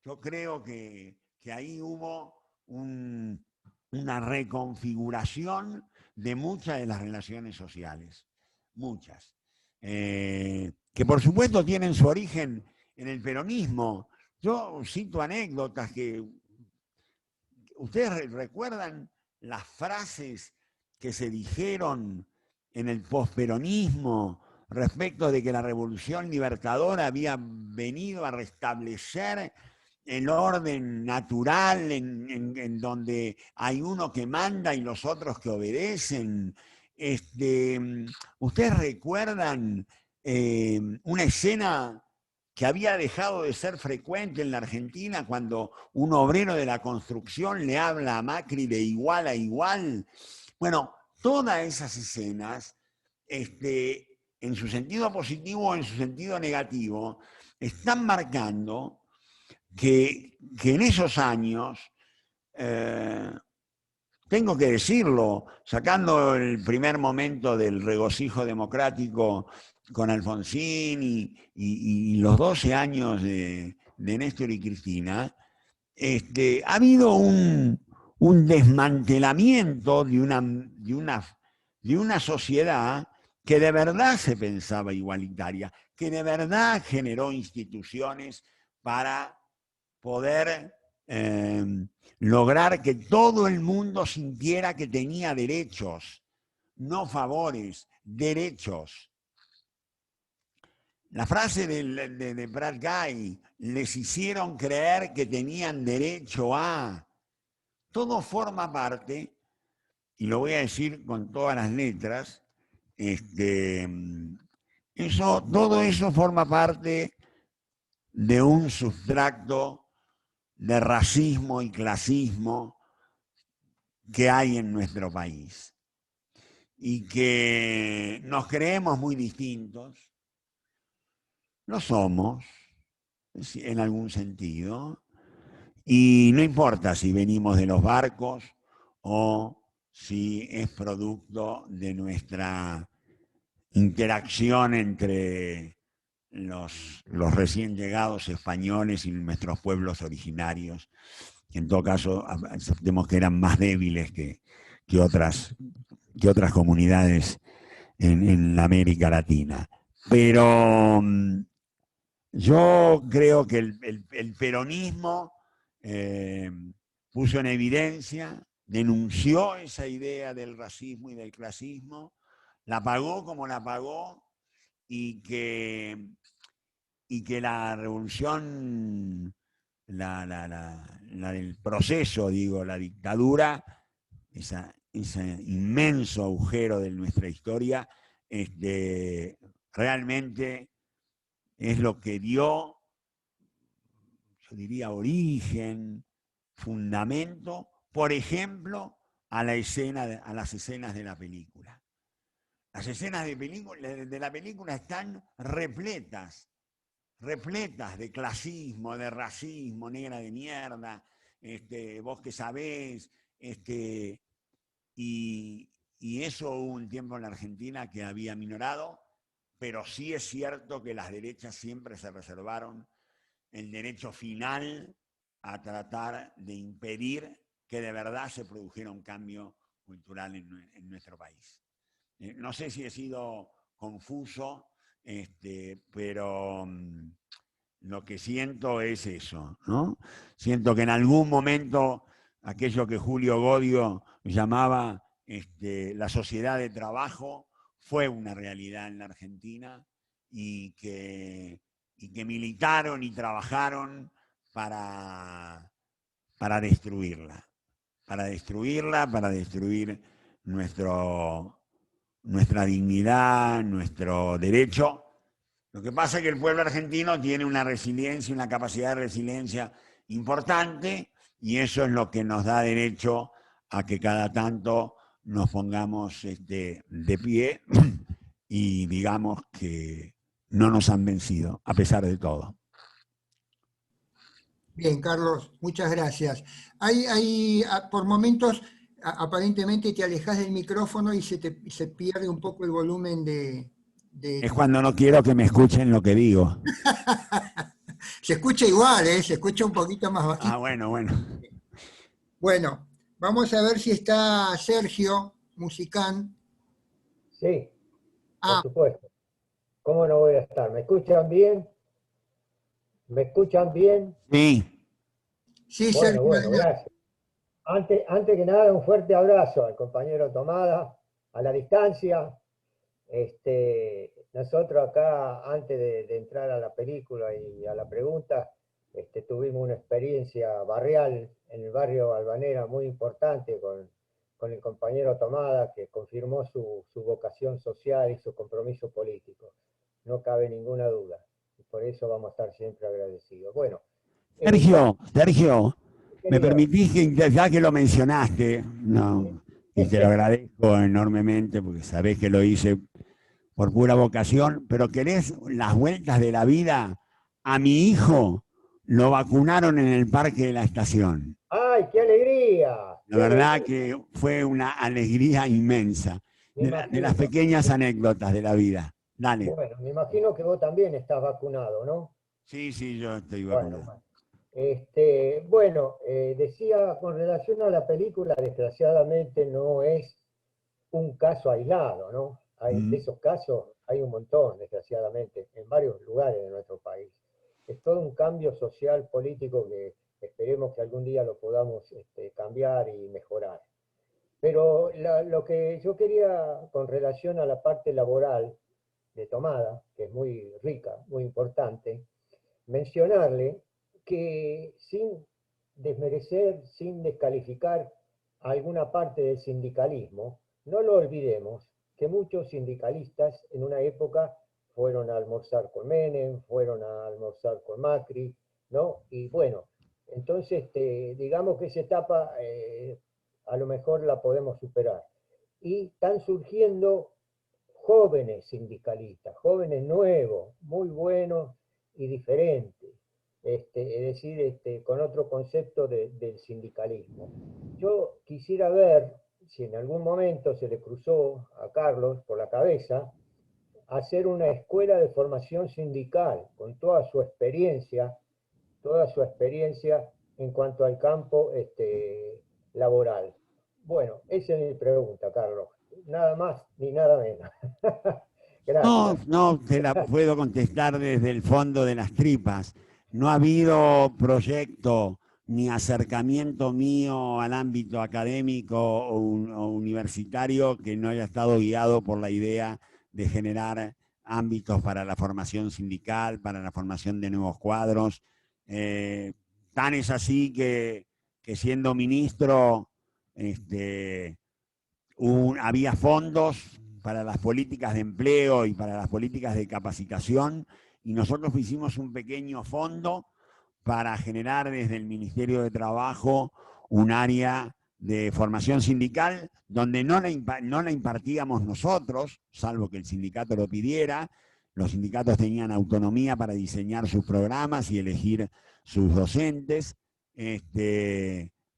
Yo creo que ahí hubo una reconfiguración de muchas de las relaciones sociales, muchas, que por supuesto tienen su origen en el peronismo. Yo cito anécdotas que ustedes recuerdan las frases que se dijeron en el posperonismo respecto de que la revolución libertadora había venido a restablecer el orden natural en donde hay uno que manda y los otros que obedecen. ¿Ustedes recuerdan una escena que había dejado de ser frecuente en la Argentina cuando un obrero de la construcción le habla a Macri de igual a igual? Bueno, todas esas escenas, en su sentido positivo o en su sentido negativo, están marcando que en esos años, tengo que decirlo, sacando el primer momento del regocijo democrático con Alfonsín y los 12 años de Néstor y Cristina, ha habido un desmantelamiento de una sociedad que de verdad se pensaba igualitaria, que de verdad generó instituciones para poder lograr que todo el mundo sintiera que tenía derechos, no favores, derechos. La frase de Brad Guy, les hicieron creer que tenían derecho a... Todo forma parte, y lo voy a decir con todas las letras, todo eso forma parte de un sustrato de racismo y clasismo que hay en nuestro país. Y que nos creemos muy distintos. Lo somos, en algún sentido. Y no importa si venimos de los barcos o si es producto de nuestra interacción entre los recién llegados españoles y nuestros pueblos originarios, que en todo caso aceptemos que eran más débiles que otras comunidades en América Latina. Pero yo creo que el peronismo puso en evidencia, denunció esa idea del racismo y del clasismo, la pagó como la pagó, y que la revolución, la del proceso, digo, la dictadura, ese inmenso agujero de nuestra historia, realmente es lo que dio, yo diría, origen, fundamento, por ejemplo, a las escenas de la película. Las escenas de la película están repletas de clasismo, de racismo, negra de mierda, vos que sabés, y eso hubo un tiempo en la Argentina que había minorado, pero sí es cierto que las derechas siempre se reservaron el derecho final a tratar de impedir que de verdad se produjera un cambio cultural en nuestro país. No sé si he sido confuso, pero lo que siento es eso, ¿no? Siento que en algún momento aquello que Julio Godio llamaba la sociedad de trabajo fue una realidad en la Argentina y que militaron y trabajaron para destruirla, para destruir nuestra dignidad, nuestro derecho. Lo que pasa es que el pueblo argentino tiene una resiliencia, una capacidad de resiliencia importante, y eso es lo que nos da derecho a que cada tanto nos pongamos de pie y digamos que no nos han vencido, a pesar de todo. Bien, Carlos, muchas gracias. Por momentos, aparentemente te alejas del micrófono y se pierde un poco el volumen de... Es cuando no quiero que me escuchen lo que digo. Se escucha igual, se escucha un poquito más bajito. Ah, bueno. Bueno, vamos a ver si está Sergio Musicán. Sí, por supuesto. ¿Cómo no voy a estar? ¿Me escuchan bien? ¿Me escuchan bien? Sí. Sí, Sergio. Bueno, gracias. Antes que nada, un fuerte abrazo al compañero Tomada, a la distancia. Nosotros acá, antes de entrar a la película y a la pregunta, tuvimos una experiencia barrial en el barrio Albanera muy importante con el compañero Tomada, que confirmó su vocación social y su compromiso político. No cabe ninguna duda. Y por eso vamos a estar siempre agradecidos. Bueno. Sergio, ¿me permitís que, ya que lo mencionaste, y te lo agradezco enormemente, porque sabés que lo hice por pura vocación, pero querés las vueltas de la vida? A mi hijo lo vacunaron en el Parque de la Estación. ¡Ay, qué alegría! La verdad que fue una alegría inmensa, de las pequeñas anécdotas de la vida. Dale. Bueno, me imagino que vos también estás vacunado, ¿no? Sí, yo estoy vacunado. Decía, con relación a la película, desgraciadamente no es un caso aislado, ¿no? De esos casos hay un montón, desgraciadamente, en varios lugares de nuestro país. Es todo un cambio social, político, que esperemos que algún día lo podamos cambiar y mejorar. Pero lo que yo quería, con relación a la parte laboral de Tomada, que es muy rica, muy importante, mencionarle que sin desmerecer, sin descalificar alguna parte del sindicalismo, no lo olvidemos que muchos sindicalistas en una época fueron a almorzar con Menem, fueron a almorzar con Macri, ¿no? Y bueno, entonces digamos que esa etapa a lo mejor la podemos superar. Y están surgiendo jóvenes sindicalistas, jóvenes nuevos, muy buenos y diferentes, es decir, con otro concepto del sindicalismo. Yo quisiera ver si en algún momento se le cruzó a Carlos por la cabeza hacer una escuela de formación sindical con toda su experiencia en cuanto al campo laboral. Bueno, esa es mi pregunta, Carlos. Nada más ni nada menos. No, Gracias. no te la puedo contestar desde el fondo de las tripas. No ha habido proyecto ni acercamiento mío al ámbito académico o universitario que no haya estado guiado por la idea de generar ámbitos para la formación sindical, para la formación de nuevos cuadros. Tan es así que siendo ministro, había fondos para las políticas de empleo y para las políticas de capacitación, y nosotros hicimos un pequeño fondo para generar desde el Ministerio de Trabajo un área de formación sindical donde no la impartíamos nosotros, salvo que el sindicato lo pidiera. Los sindicatos tenían autonomía para diseñar sus programas y elegir sus docentes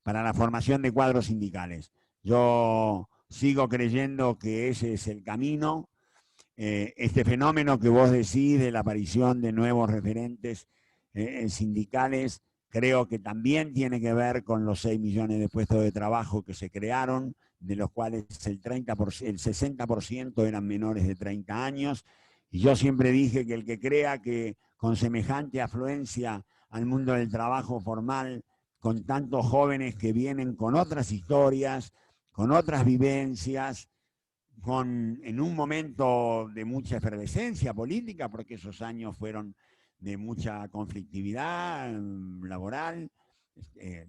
para la formación de cuadros sindicales. Yo sigo creyendo que ese es el camino. Este fenómeno que vos decís de la aparición de nuevos referentes sindicales, creo que también tiene que ver con los 6 millones de puestos de trabajo que se crearon, de los cuales el 60% eran menores de 30 años. Y yo siempre dije que el que crea que con semejante afluencia al mundo del trabajo formal, con tantos jóvenes que vienen con otras historias, con otras vivencias, en un momento de mucha efervescencia política, porque esos años fueron de mucha conflictividad laboral,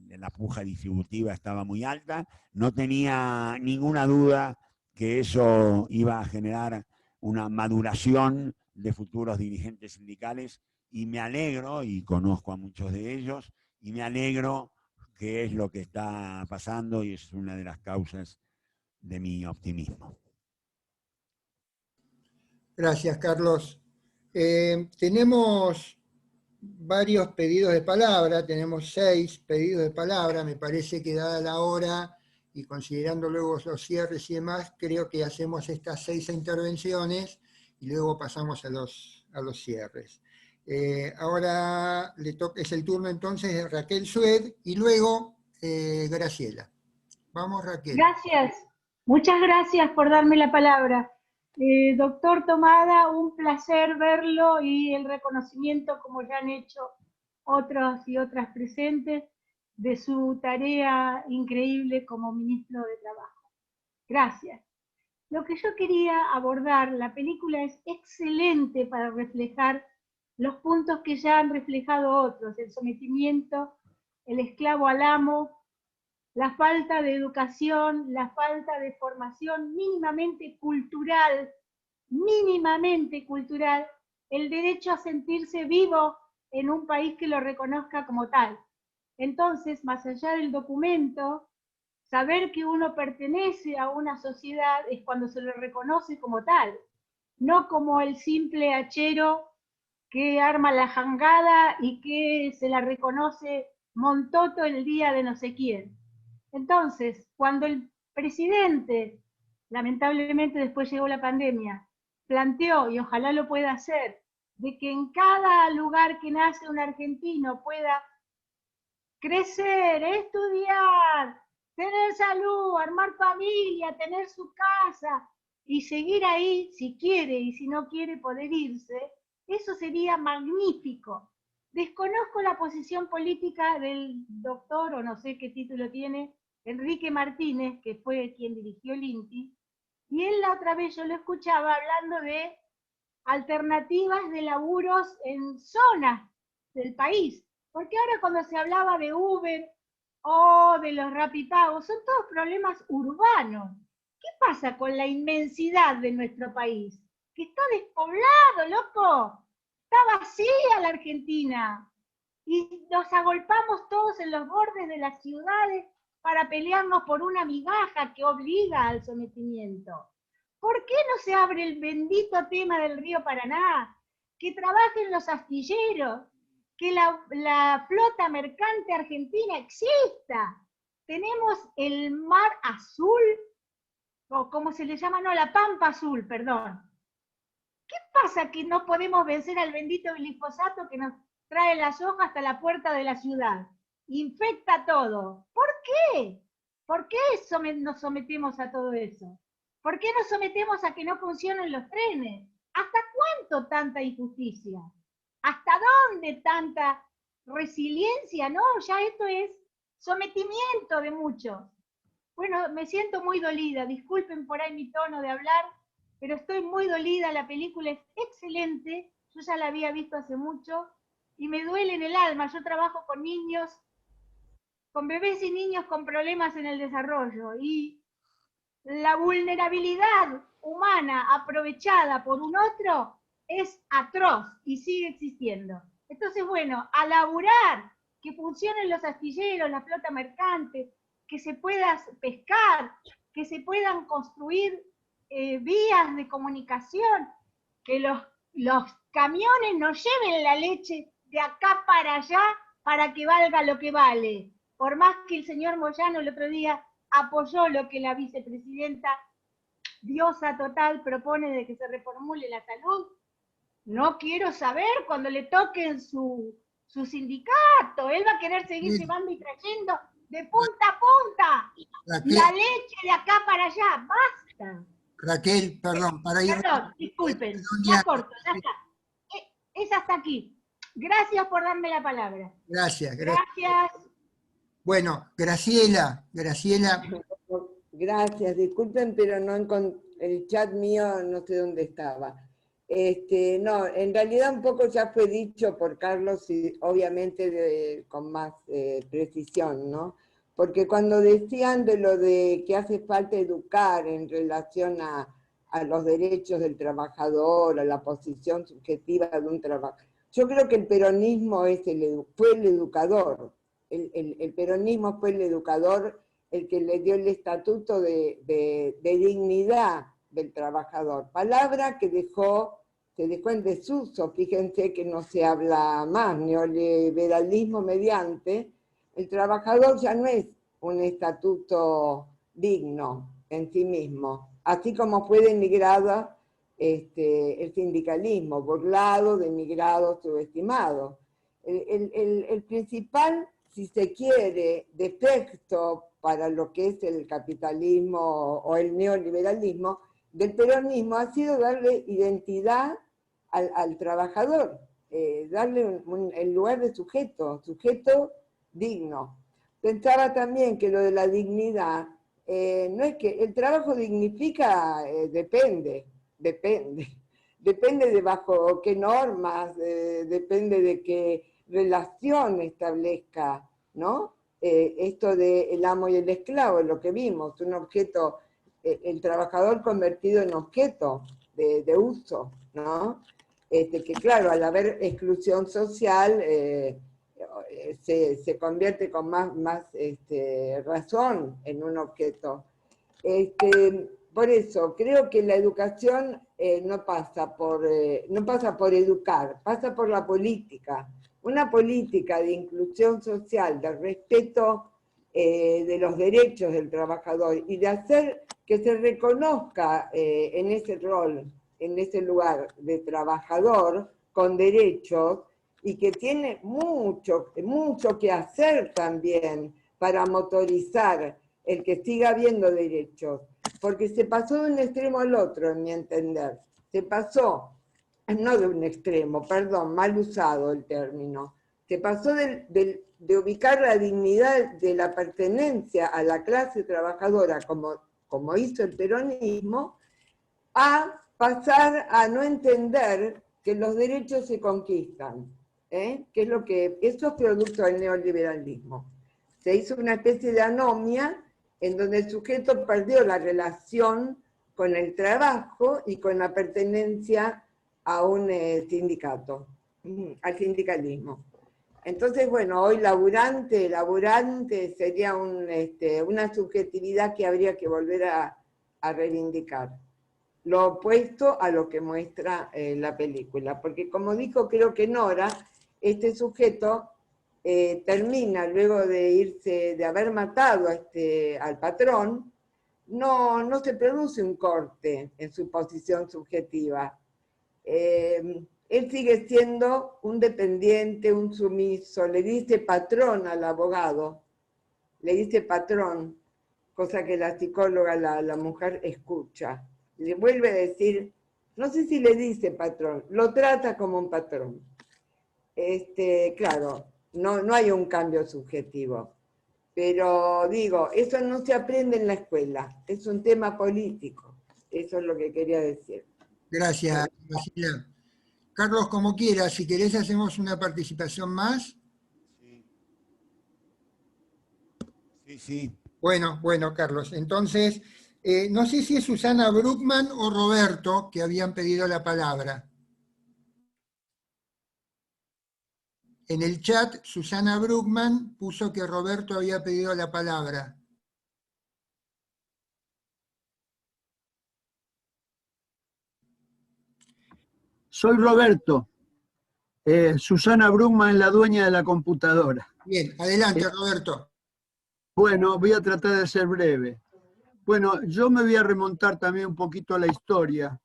la puja distributiva estaba muy alta, no tenía ninguna duda que eso iba a generar una maduración de futuros dirigentes sindicales, y me alegro, y conozco a muchos de ellos, y me alegro que es lo que está pasando y es una de las causas de mi optimismo. Gracias, Carlos. Tenemos varios pedidos de palabra, tenemos 6 pedidos de palabra. Me parece que dada la hora y considerando luego los cierres y demás, creo que hacemos estas 6 intervenciones y luego pasamos a los cierres. Ahora es el turno entonces de Raquel Sued y luego Graciela. Vamos, Raquel. Gracias, muchas gracias por darme la palabra. Doctor Tomada, un placer verlo y el reconocimiento, como ya han hecho otros y otras presentes, de su tarea increíble como ministro de Trabajo. Gracias. Lo que yo quería abordar, la película es excelente para reflejar los puntos que ya han reflejado otros: el sometimiento, el esclavo al amo, la falta de educación, la falta de formación mínimamente cultural, el derecho a sentirse vivo en un país que lo reconozca como tal. Entonces, más allá del documento, saber que uno pertenece a una sociedad es cuando se lo reconoce como tal, no como el simple hachero que arma la jangada y que se la reconoce montoto el día de no sé quién. Entonces, cuando el presidente, lamentablemente después llegó la pandemia, planteó, y ojalá lo pueda hacer, de que en cada lugar que nace un argentino pueda crecer, estudiar, tener salud, armar familia, tener su casa y seguir ahí si quiere, y si no quiere poder irse, eso sería magnífico. Desconozco la posición política del doctor, o no sé qué título tiene, Enrique Martínez, que fue quien dirigió el INTI, y él la otra vez yo lo escuchaba hablando de alternativas de laburos en zonas del país, porque ahora cuando se hablaba de Uber o de los rapipagos, son todos problemas urbanos. ¿Qué pasa con la inmensidad de nuestro país? que está despoblado, loco. Está vacía la Argentina. Y nos agolpamos todos en los bordes de las ciudades para pelearnos por una migaja que obliga al sometimiento. ¿Por qué no se abre el bendito tema del río Paraná? Que trabajen los astilleros, que la flota mercante argentina exista. Tenemos el mar azul, o como se le llama, no, la pampa azul, perdón. ¿Qué pasa que no podemos vencer al bendito glifosato que nos trae la soja hasta la puerta de la ciudad? Infecta todo. ¿Por qué? ¿Por qué nos sometemos a todo eso? ¿Por qué nos sometemos a que no funcionen los trenes? ¿Hasta cuánto tanta injusticia? ¿Hasta dónde tanta resiliencia? No, ya esto es sometimiento de muchos. Bueno, me siento muy dolida, disculpen por ahí mi tono de hablar, pero estoy muy dolida, la película es excelente, yo ya la había visto hace mucho, y me duele en el alma. Yo trabajo con niños, con bebés y niños con problemas en el desarrollo, y la vulnerabilidad humana aprovechada por un otro es atroz y sigue existiendo. Entonces, bueno, a laburar, que funcionen los astilleros, la flota mercante, que se pueda pescar, que se puedan construir vías de comunicación, que los camiones no lleven la leche de acá para allá para que valga lo que vale. Por más que el señor Moyano el otro día apoyó lo que la vicepresidenta diosa total propone de que se reformule la salud, no quiero saber cuando le toquen su sindicato. Él va a querer seguir llevando y trayendo de punta a punta la leche de acá para allá. ¡Basta! Raquel, perdón, para ir... Perdón, disculpen, ya corto, ya está. Es hasta aquí. Gracias por darme la palabra. Gracias. Gracias. Bueno, Graciela. Gracias, disculpen, pero no el chat mío no sé dónde estaba. No, en realidad un poco ya fue dicho por Carlos y obviamente con más precisión, ¿no? Porque cuando decían de lo de que hace falta educar en relación a los derechos del trabajador, a la posición subjetiva de un trabajador, yo creo que el peronismo fue el educador. El peronismo fue el educador, el que le dio el estatuto de dignidad del trabajador. Palabra que se dejó en desuso, fíjense que no se habla más, neoliberalismo mediante. El trabajador ya no es un estatuto digno en sí mismo, así como fue denigrado el sindicalismo, burlado, denigrado, subestimado. El principal, si se quiere, defecto para lo que es el capitalismo o el neoliberalismo del peronismo ha sido darle identidad al trabajador, darle el lugar de sujeto digno. Pensaba también que lo de la dignidad, no es que el trabajo dignifica, depende de bajo qué normas, depende de qué relación establezca, ¿no? Esto del amo y el esclavo, lo que vimos, un objeto, el trabajador convertido en objeto de uso, ¿no? Que claro, al haber exclusión social, se convierte con más razón en un objeto. Por eso, creo que la educación no pasa por educar, pasa por la política. Una política de inclusión social, de respeto de los derechos del trabajador y de hacer que se reconozca en ese rol, en ese lugar de trabajador con derechos y que tiene mucho que hacer también para motorizar el que siga habiendo derechos. Porque se pasó de un extremo al otro, en mi entender. Se pasó, no de un extremo, perdón, mal usado el término. Se pasó de ubicar la dignidad de la pertenencia a la clase trabajadora, como hizo el peronismo, a pasar a no entender que los derechos se conquistan. Que es eso es producto del neoliberalismo. Se hizo una especie de anomia en donde el sujeto perdió la relación con el trabajo y con la pertenencia a un sindicato, al sindicalismo. Entonces, bueno, hoy laburante sería una subjetividad que habría que volver a reivindicar. Lo opuesto a lo que muestra la película, porque como dijo creo que Nora, este sujeto termina luego de irse, de haber matado al patrón, no se produce un corte en su posición subjetiva. Él sigue siendo un dependiente, un sumiso, le dice patrón al abogado, le dice patrón, cosa que la psicóloga, la mujer, escucha. Le vuelve a decir, no sé si le dice patrón, lo trata como un patrón. Claro, no hay un cambio subjetivo. Pero digo, eso no se aprende en la escuela, es un tema político. Eso es lo que quería decir. Gracias, Graciela. Carlos, como quieras, si querés hacemos una participación más. Sí. Bueno, Carlos, entonces, no sé si es Susana Bruckman o Roberto que habían pedido la palabra. En el chat, Susana Bruckman puso que Roberto había pedido la palabra. Soy Roberto. Susana Bruckman es la dueña de la computadora. Bien, adelante, Roberto. Bueno, voy a tratar de ser breve. Bueno, yo me voy a remontar también un poquito a la historia,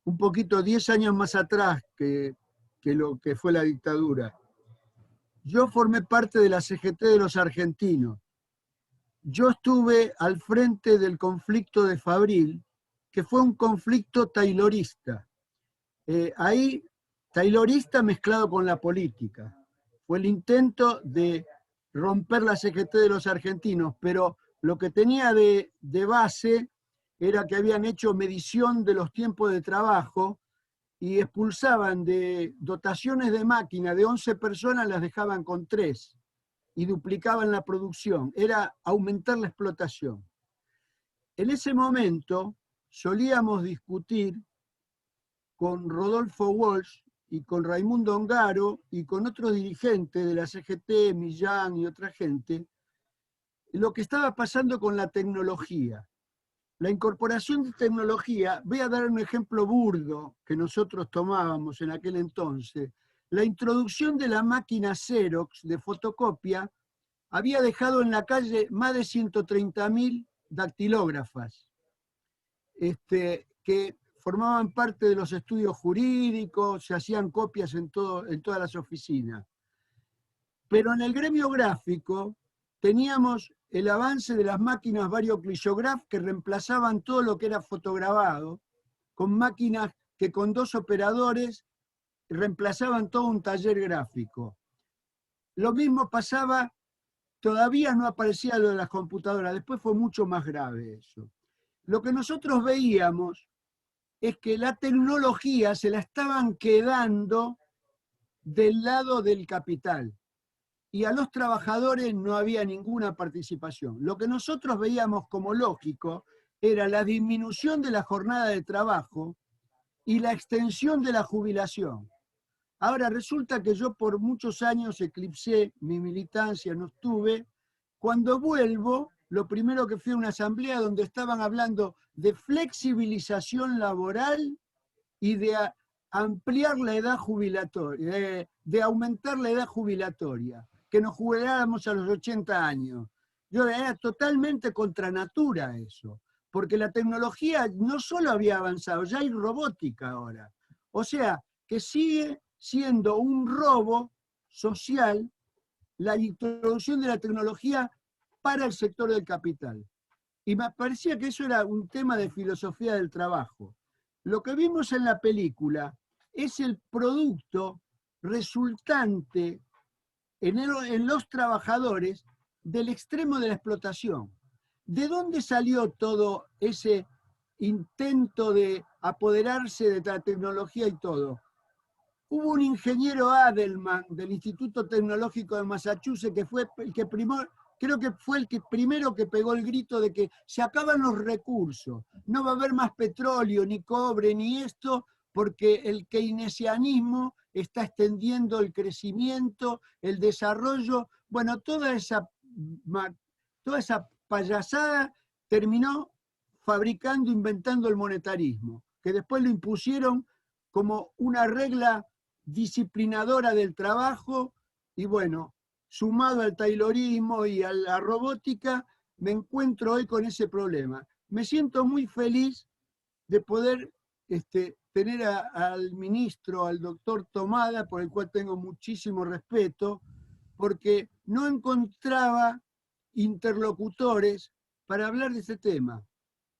un poquito 10 años más atrás que lo que fue la dictadura. Yo formé parte de la CGT de los argentinos. Yo estuve al frente del conflicto de Fabril, que fue un conflicto taylorista. Ahí, taylorista mezclado con la política. Fue el intento de romper la CGT de los argentinos, pero lo que tenía de base era que habían hecho medición de los tiempos de trabajo y expulsaban de dotaciones de máquina de 11 personas, las dejaban con 3 y duplicaban la producción. Era aumentar la explotación. En ese momento solíamos discutir con Rodolfo Walsh y con Raimundo Ongaro y con otros dirigentes de la CGT, Millán y otra gente, lo que estaba pasando con la tecnología. La incorporación de tecnología, voy a dar un ejemplo burdo que nosotros tomábamos en aquel entonces. La introducción de la máquina Xerox de fotocopia había dejado en la calle más de 130.000 dactilógrafas, que formaban parte de los estudios jurídicos, se hacían copias en todas las oficinas. Pero en el gremio gráfico teníamos el avance de las máquinas varioclisograph que reemplazaban todo lo que era fotograbado, con máquinas que con 2 operadores reemplazaban todo un taller gráfico. Lo mismo pasaba, todavía no aparecía lo de las computadoras, después fue mucho más grave eso. Lo que nosotros veíamos es que la tecnología se la estaban quedando del lado del capital. Y a los trabajadores no había ninguna participación. Lo que nosotros veíamos como lógico era la disminución de la jornada de trabajo y la extensión de la jubilación. Ahora resulta que yo por muchos años eclipsé mi militancia, no estuve. Cuando vuelvo, lo primero que fui a una asamblea donde estaban hablando de flexibilización laboral y de ampliar la edad jubilatoria, de aumentar la edad jubilatoria, que nos jubiláramos a los 80 años. Yo era totalmente contra natura eso, porque la tecnología no solo había avanzado, ya hay robótica ahora. O sea, que sigue siendo un robo social la introducción de la tecnología para el sector del capital. Y me parecía que eso era un tema de filosofía del trabajo. Lo que vimos en la película es el producto resultante en los trabajadores del extremo de la explotación. ¿De dónde salió todo ese intento de apoderarse de la tecnología y todo? Hubo un ingeniero Adelman del Instituto Tecnológico de Massachusetts que fue el que creo que fue el primero que pegó el grito de que se acaban los recursos, no va a haber más petróleo, ni cobre, ni esto, porque el keynesianismo está extendiendo el crecimiento, el desarrollo, bueno, toda esa payasada terminó fabricando, inventando el monetarismo, que después lo impusieron como una regla disciplinadora del trabajo, y bueno, sumado al taylorismo y a la robótica, me encuentro hoy con ese problema. Me siento muy feliz de poder tener al ministro, al doctor Tomada, por el cual tengo muchísimo respeto, porque no encontraba interlocutores para hablar de este tema,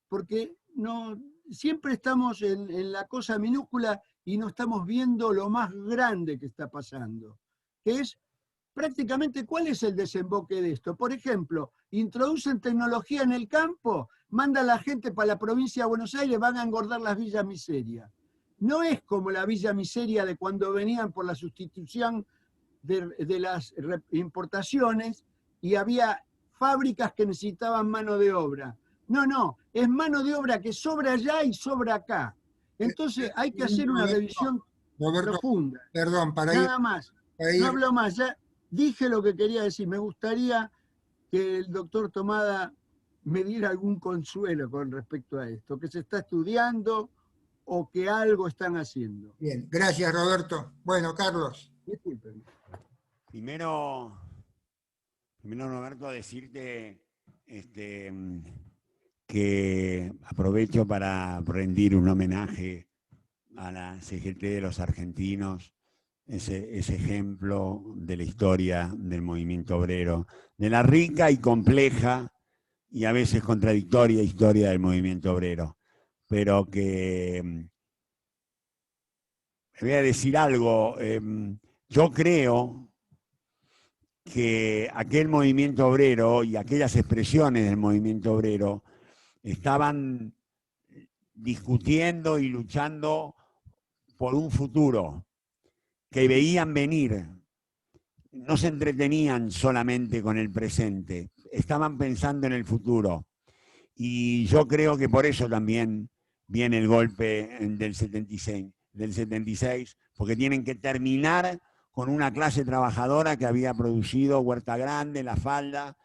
porque no, siempre estamos en la cosa minúscula y no estamos viendo lo más grande que está pasando, que es prácticamente cuál es el desemboque de esto. Por ejemplo, introducen tecnología en el campo, mandan a la gente para la provincia de Buenos Aires, van a engordar las villas miserias. No es como la villa miseria de cuando venían por la sustitución de las importaciones y había fábricas que necesitaban mano de obra. No, es mano de obra que sobra allá y sobra acá. Entonces hay que hacer una revisión profunda. Perdón, nada más. No hablo más, ya dije lo que quería decir. Me gustaría que el doctor Tomada me diera algún consuelo con respecto a esto, que se está estudiando o que algo están haciendo. Bien, gracias Roberto. Bueno, Carlos. Disculpen. Primero Roberto, decirte que aprovecho para rendir un homenaje a la CGT de los argentinos, ese ejemplo de la historia del movimiento obrero, de la rica y compleja y a veces contradictoria historia del movimiento obrero. Pero que, voy a decir algo, yo creo que aquel movimiento obrero y aquellas expresiones del movimiento obrero estaban discutiendo y luchando por un futuro que veían venir. No se entretenían solamente con el presente, estaban pensando en el futuro. Y yo creo que por eso también viene el golpe del 76, porque tienen que terminar con una clase trabajadora que había producido Huerta Grande, La Falda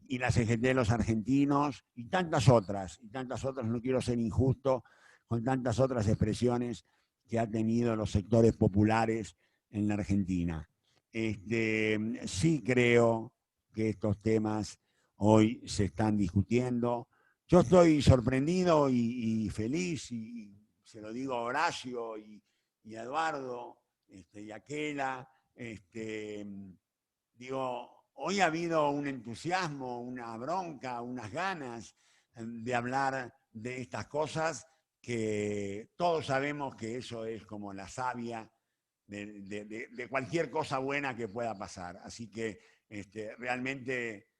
y la CGT de los argentinos y tantas otras, no quiero ser injusto, con tantas otras expresiones que ha tenido los sectores populares en la Argentina. Sí creo que estos temas hoy se están discutiendo. Yo estoy sorprendido y feliz, y se lo digo a Horacio y a Eduardo y a Kela. Digo, hoy ha habido un entusiasmo, una bronca, unas ganas de hablar de estas cosas, que todos sabemos que eso es como la savia de cualquier cosa buena que pueda pasar. Así que realmente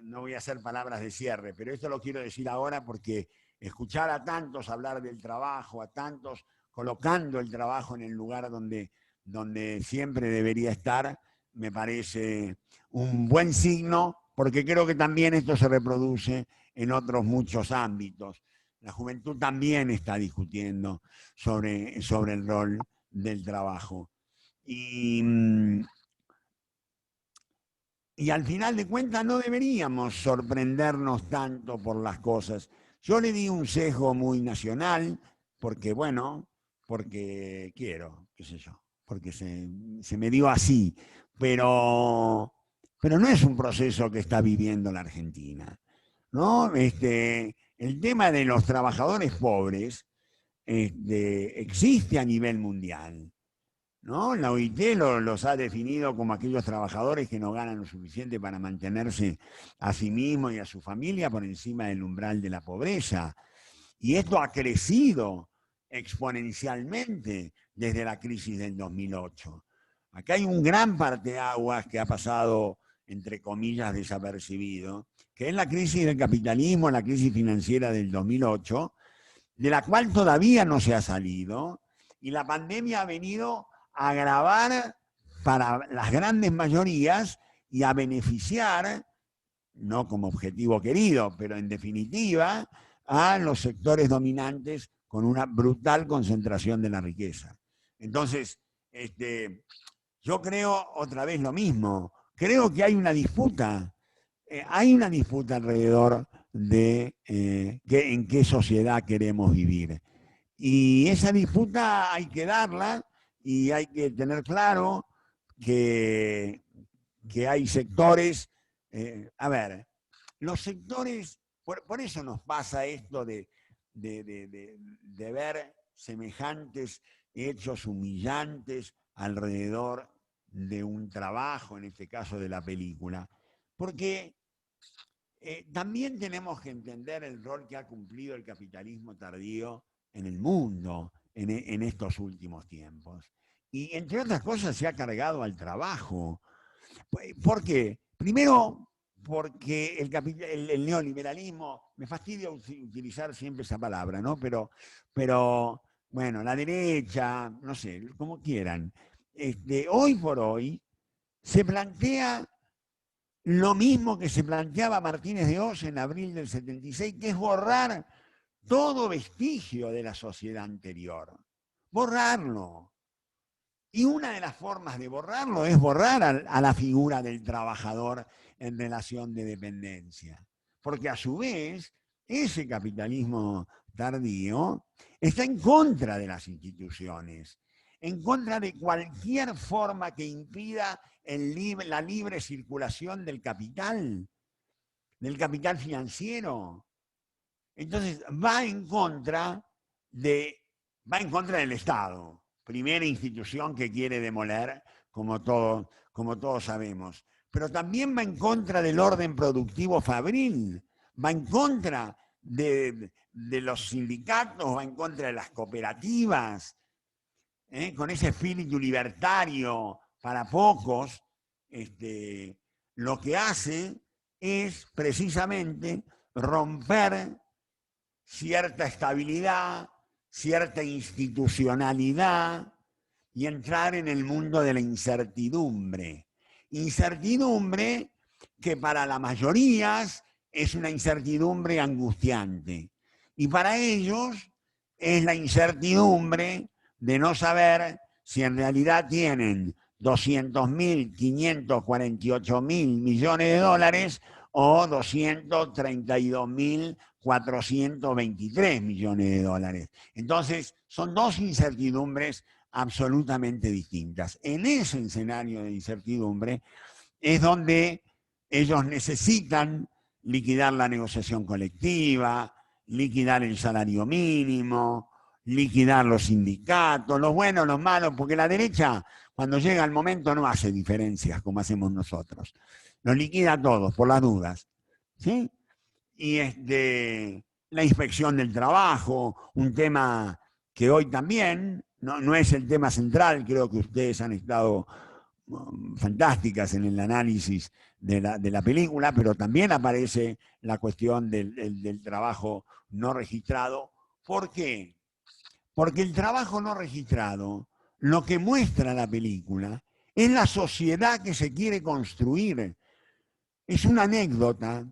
no voy a hacer palabras de cierre, pero esto lo quiero decir ahora porque escuchar a tantos hablar del trabajo, a tantos colocando el trabajo en el lugar donde siempre debería estar, me parece un buen signo, porque creo que también esto se reproduce en otros muchos ámbitos. La juventud también está discutiendo sobre el rol del trabajo. Y al final de cuentas no deberíamos sorprendernos tanto por las cosas. Yo le di un sesgo muy nacional, porque quiero, qué sé yo, porque se me dio así, pero no es un proceso que está viviendo la Argentina, ¿no? El tema de los trabajadores pobres existe a nivel mundial, ¿no? La OIT los ha definido como aquellos trabajadores que no ganan lo suficiente para mantenerse a sí mismos y a su familia por encima del umbral de la pobreza. Y esto ha crecido exponencialmente desde la crisis del 2008. Acá hay un gran parteaguas que ha pasado, entre comillas, desapercibido, que es la crisis del capitalismo, la crisis financiera del 2008, de la cual todavía no se ha salido, y la pandemia ha venido a agravar para las grandes mayorías y a beneficiar no como objetivo querido, pero en definitiva, a los sectores dominantes con una brutal concentración de la riqueza. Entonces, yo creo otra vez lo mismo. Creo que hay una disputa alrededor de en qué sociedad queremos vivir. Y esa disputa hay que darla y hay que tener claro que hay sectores, a ver, los sectores, por eso nos pasa esto de ver semejantes hechos humillantes alrededor de un trabajo, en este caso de la película, porque también tenemos que entender el rol que ha cumplido el capitalismo tardío en el mundo en estos últimos tiempos. Y entre otras cosas se ha cargado al trabajo. ¿Por qué? Primero, porque el neoliberalismo, me fastidia utilizar siempre esa palabra, ¿no? Pero bueno, la derecha, no sé, como quieran. Hoy por hoy se plantea lo mismo que se planteaba Martínez de Oz en abril del 76, que es borrar todo vestigio de la sociedad anterior. Borrarlo. Y una de las formas de borrarlo es borrar a la figura del trabajador en relación de dependencia. Porque a su vez, ese capitalismo tardío está en contra de las instituciones, en contra de cualquier forma que impida la libre circulación del capital financiero. Entonces va en contra del Estado, primera institución que quiere demoler, como todos sabemos. Pero también va en contra del orden productivo fabril, va en contra de los sindicatos, va en contra de las cooperativas, con ese espíritu libertario para pocos, lo que hace es precisamente romper cierta estabilidad, cierta institucionalidad y entrar en el mundo de la incertidumbre. Incertidumbre que para la mayoría es una incertidumbre angustiante. Y para ellos es la incertidumbre de no saber si en realidad tienen 200.000, 548.000 millones de dólares o 232.423 millones de dólares. Entonces, son dos incertidumbres absolutamente distintas. En ese escenario de incertidumbre es donde ellos necesitan liquidar la negociación colectiva, liquidar el salario mínimo, liquidar los sindicatos, los buenos, los malos, porque la derecha, cuando llega el momento, no hace diferencias como hacemos nosotros. Los liquida a todos, por las dudas. ¿Sí? Y la inspección del trabajo, un tema que hoy también no es el tema central, creo que ustedes han estado fantásticas en el análisis de la película, pero también aparece la cuestión del trabajo no registrado. ¿Por qué? Porque el trabajo no registrado, lo que muestra la película, es la sociedad que se quiere construir. Es una anécdota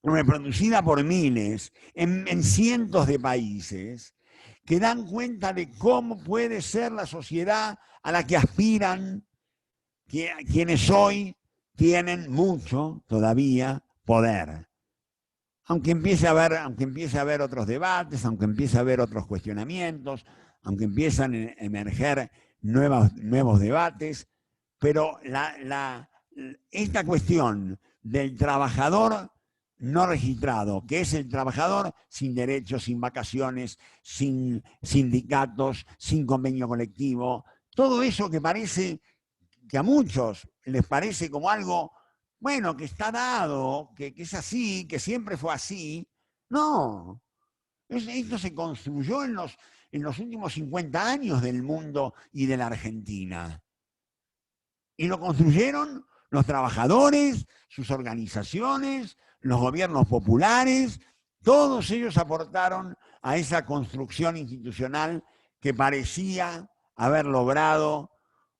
reproducida por miles en cientos de países que dan cuenta de cómo puede ser la sociedad a la que aspiran quienes hoy tienen mucho todavía poder. Aunque empiece a haber otros debates, aunque empiece a haber otros cuestionamientos, aunque empiezan a emerger nuevos debates, pero esta cuestión del trabajador no registrado, que es el trabajador sin derechos, sin vacaciones, sin sindicatos, sin convenio colectivo, todo eso que a muchos les parece como algo, bueno, que está dado, que es así, que siempre fue así. No, esto se construyó en los últimos 50 años del mundo y de la Argentina. Y lo construyeron los trabajadores, sus organizaciones, los gobiernos populares, todos ellos aportaron a esa construcción institucional que parecía haber logrado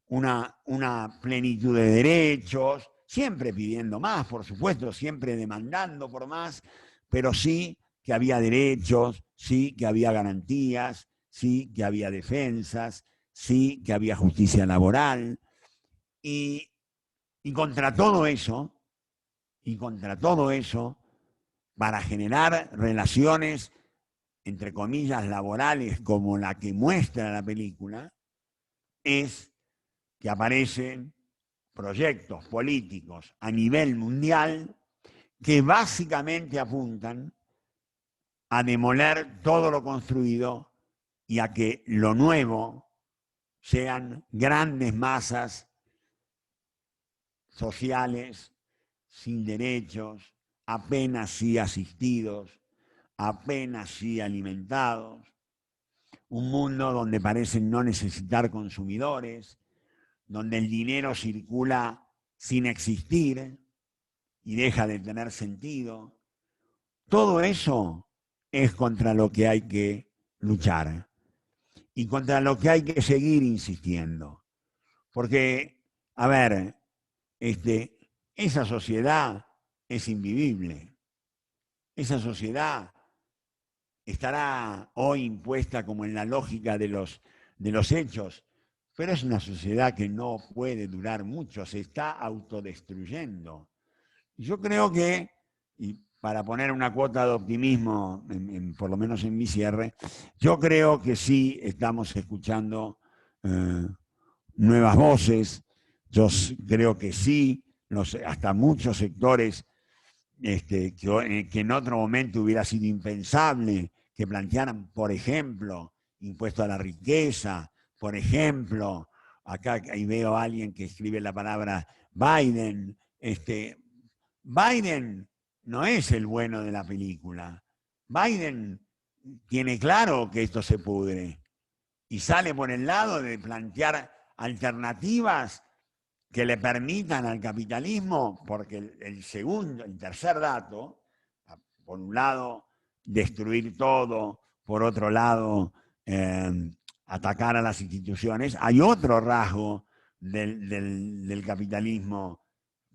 una plenitud de derechos, siempre pidiendo más, por supuesto, siempre demandando por más, pero sí que había derechos, sí que había garantías, sí que había defensas, sí que había justicia laboral. Y contra todo eso, para generar relaciones, entre comillas, laborales, como la que muestra la película, es que aparecen proyectos políticos a nivel mundial que básicamente apuntan a demoler todo lo construido y a que lo nuevo sean grandes masas sociales, sin derechos, apenas sí asistidos, apenas sí alimentados, un mundo donde parecen no necesitar consumidores, donde el dinero circula sin existir y deja de tener sentido. Todo eso es contra lo que hay que luchar y contra lo que hay que seguir insistiendo. Porque, a ver, esa sociedad es invivible. Esa sociedad estará hoy impuesta como en la lógica de los hechos, pero es una sociedad que no puede durar mucho, se está autodestruyendo. Yo creo que, y para poner una cuota de optimismo, por lo menos en mi cierre, yo creo que sí estamos escuchando nuevas voces, yo creo que sí, hasta muchos sectores que en otro momento hubiera sido impensable que plantearan, por ejemplo, impuesto a la riqueza, por ejemplo, acá ahí veo a alguien que escribe la palabra Biden. Biden no es el bueno de la película. Biden tiene claro que esto se pudre y sale por el lado de plantear alternativas que le permitan al capitalismo, porque el tercer dato, por un lado, destruir todo, por otro lado, atacar a las instituciones. Hay otro rasgo del capitalismo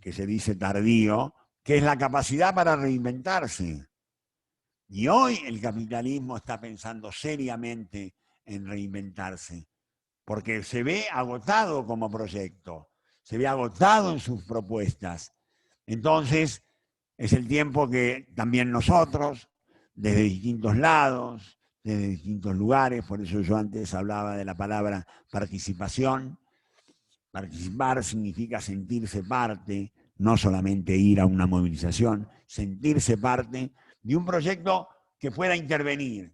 que se dice tardío, que es la capacidad para reinventarse. Y hoy el capitalismo está pensando seriamente en reinventarse, porque se ve agotado como proyecto, se ve agotado en sus propuestas. Entonces, es el tiempo que también nosotros, desde distintos lados, desde distintos lugares, por eso yo antes hablaba de la palabra participación. Participar significa sentirse parte, no solamente ir a una movilización, sentirse parte de un proyecto que pueda intervenir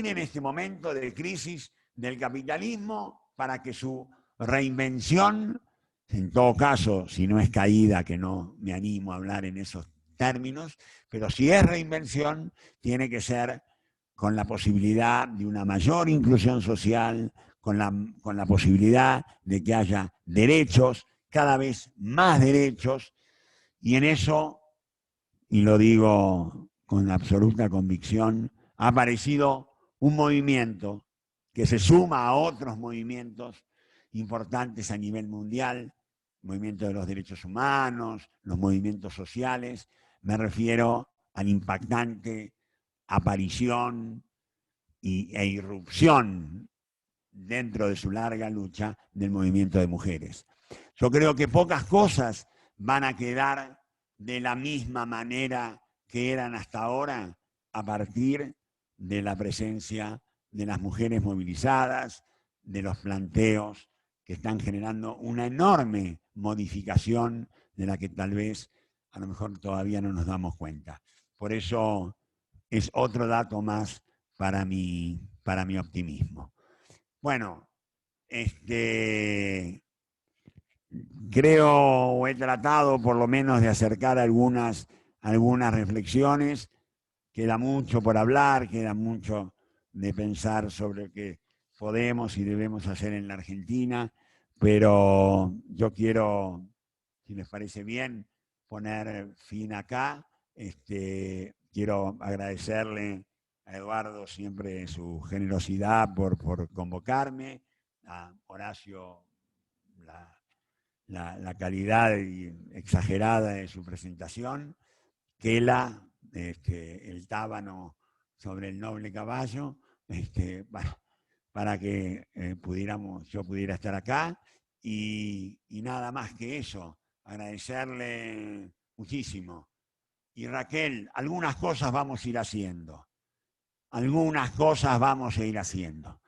en este momento de crisis del capitalismo para que su reinvención, en todo caso, si no es caída, que no me animo a hablar en esos términos, pero si es reinvención, tiene que ser con la posibilidad de una mayor inclusión social, con la posibilidad de que haya derechos, cada vez más derechos, y en eso, y lo digo con absoluta convicción, ha aparecido un movimiento que se suma a otros movimientos importantes a nivel mundial, el movimiento de los derechos humanos, los movimientos sociales. Me refiero a la impactante aparición e irrupción dentro de su larga lucha del movimiento de mujeres. Yo creo que pocas cosas van a quedar de la misma manera que eran hasta ahora a partir de la presencia de las mujeres movilizadas, de los planteos que están generando una enorme modificación de la que tal vez a lo mejor todavía no nos damos cuenta. Por eso es otro dato más para mi optimismo. Bueno, creo o he tratado por lo menos de acercar algunas reflexiones. Queda mucho por hablar, queda mucho de pensar sobre lo que podemos y debemos hacer en la Argentina, pero yo quiero, si les parece bien, poner fin acá. Quiero agradecerle a Eduardo siempre su generosidad por convocarme, a Horacio la calidad exagerada de su presentación, Quela, el tábano sobre el noble caballo, bueno, para que yo pudiera estar acá, y nada más que eso, agradecerle muchísimo. Y Raquel, algunas cosas vamos a ir haciendo. Algunas cosas vamos a ir haciendo.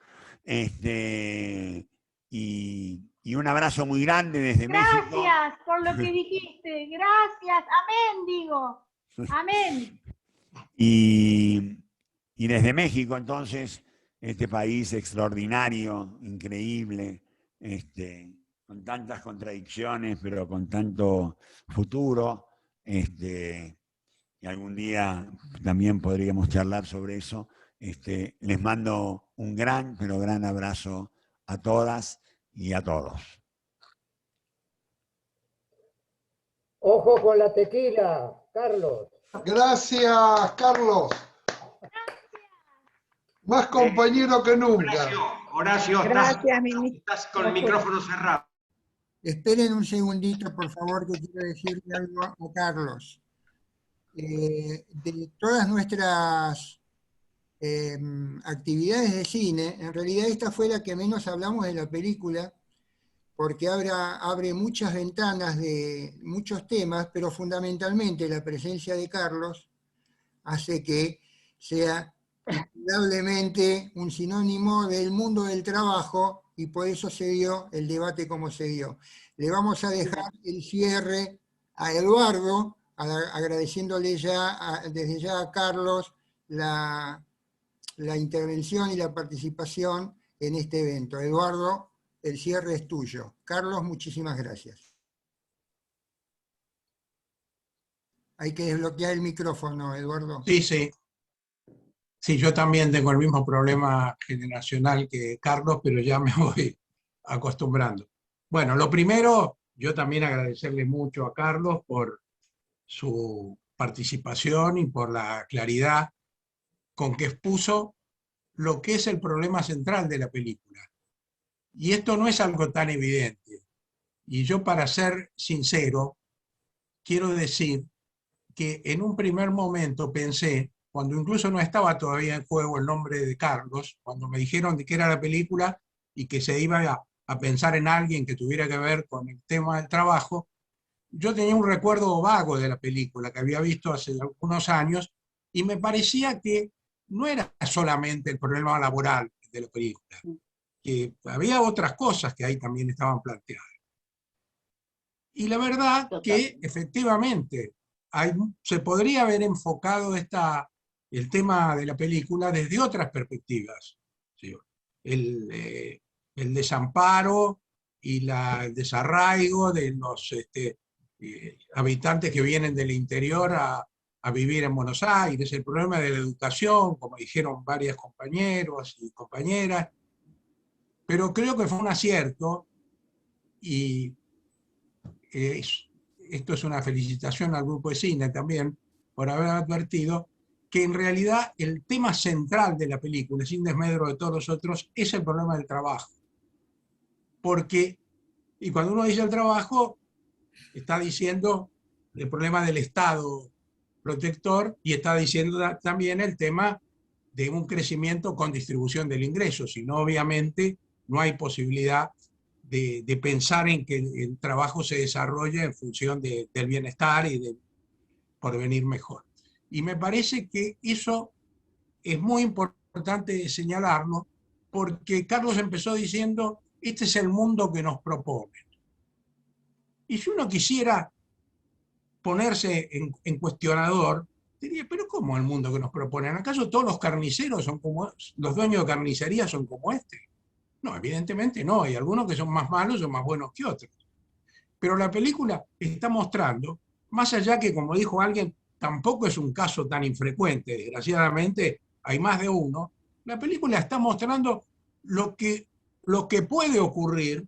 Y un abrazo muy grande desde México. Gracias por lo que dijiste. Gracias. Amén, digo. Amén. Y desde México, entonces, este país extraordinario, increíble, con tantas contradicciones, pero con tanto futuro, y algún día también podríamos charlar sobre eso. Les mando un gran, pero gran abrazo a todas y a todos. Ojo con la tequila, Carlos. Gracias, Carlos. Más compañero que nunca. Horacio, Gracias, ministro. estás con el micrófono cerrado. Esperen un segundito, por favor, que quiero decirle algo a Carlos. De todas nuestras actividades de cine, en realidad esta fue la que menos hablamos de la película, porque abre muchas ventanas de muchos temas, pero fundamentalmente la presencia de Carlos hace que sea indudablemente un sinónimo del mundo del trabajo, y por eso se dio el debate como se dio. Le vamos a dejar el cierre a Eduardo, agradeciéndole desde ya a Carlos la intervención y la participación en este evento. Eduardo, el cierre es tuyo. Carlos, muchísimas gracias. Hay que desbloquear el micrófono, Eduardo. Sí, sí. Sí, yo también tengo el mismo problema generacional que Carlos, pero ya me voy acostumbrando. Bueno, lo primero, yo también agradecerle mucho a Carlos por su participación y por la claridad con que expuso lo que es el problema central de la película. Y esto no es algo tan evidente. Y yo, para ser sincero, quiero decir que en un primer momento pensé, cuando incluso no estaba todavía en juego el nombre de Carlos, cuando me dijeron de qué era la película y que se iba a pensar en alguien que tuviera que ver con el tema del trabajo, yo tenía un recuerdo vago de la película que había visto hace algunos años, y me parecía que no era solamente el problema laboral de la película, que había otras cosas que ahí también estaban planteadas. Y la verdad que efectivamente se podría haber enfocado el tema de la película desde otras perspectivas. ¿Sí? El desamparo y el desarraigo de los habitantes que vienen del interior a vivir en Buenos Aires, el problema de la educación, como dijeron varios compañeros y compañeras, pero creo que fue un acierto, y esto es una felicitación al grupo de cine también por haber advertido que en realidad el tema central de la película, sin desmedro de todos los otros, es el problema del trabajo. Porque, y cuando uno dice el trabajo, está diciendo el problema del Estado protector, y está diciendo también el tema de un crecimiento con distribución del ingreso, si no, obviamente no hay posibilidad de pensar en que el trabajo se desarrolle en función del bienestar y del porvenir mejor. Y me parece que eso es muy importante señalarlo, porque Carlos empezó diciendo, este es el mundo que nos proponen. Y si uno quisiera ponerse en cuestionador, diría, pero ¿cómo el mundo que nos proponen? ¿Acaso todos los carniceros son como, los dueños de carnicería son como este? No, evidentemente no, hay algunos que son más malos o más buenos que otros. Pero la película está mostrando, más allá que, como dijo alguien, tampoco es un caso tan infrecuente, desgraciadamente hay más de uno, la película está mostrando lo que puede ocurrir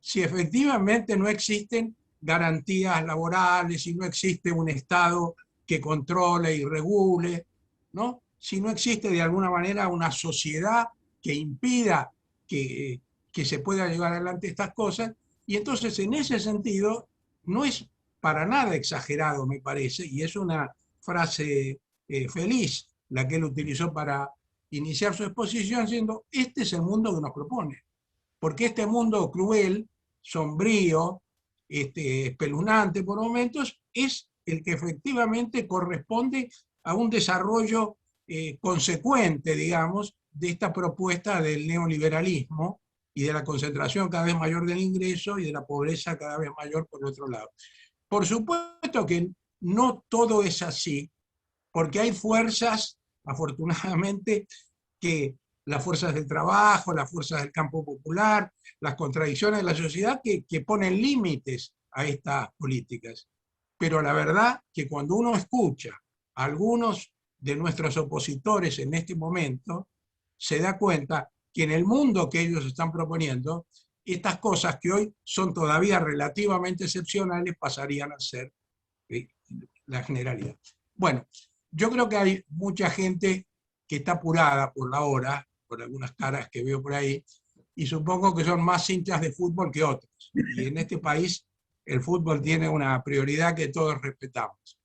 si efectivamente no existen garantías laborales, si no existe un Estado que controle y regule, ¿no? Si no existe de alguna manera una sociedad que impida que se pueda llevar adelante estas cosas, Y entonces, en ese sentido, no es para nada exagerado, me parece, y es una frase feliz la que él utilizó para iniciar su exposición, diciendo, este es el mundo que nos propone. Porque este mundo cruel, sombrío, espeluznante por momentos, es el que efectivamente corresponde a un desarrollo consecuente, digamos, de esta propuesta del neoliberalismo y de la concentración cada vez mayor del ingreso y de la pobreza cada vez mayor por otro lado. Por supuesto que no todo es así, porque hay fuerzas, afortunadamente, que las fuerzas del trabajo, las fuerzas del campo popular, las contradicciones de la sociedad que ponen límites a estas políticas. Pero la verdad que cuando uno escucha a algunos de nuestros opositores en este momento, se da cuenta que en el mundo que ellos están proponiendo, estas cosas que hoy son todavía relativamente excepcionales pasarían a ser la generalidad. Bueno, yo creo que hay mucha gente que está apurada por la hora, por algunas caras que veo por ahí, y supongo que son más hinchas de fútbol que otros. Y en este país el fútbol tiene una prioridad que todos respetamos.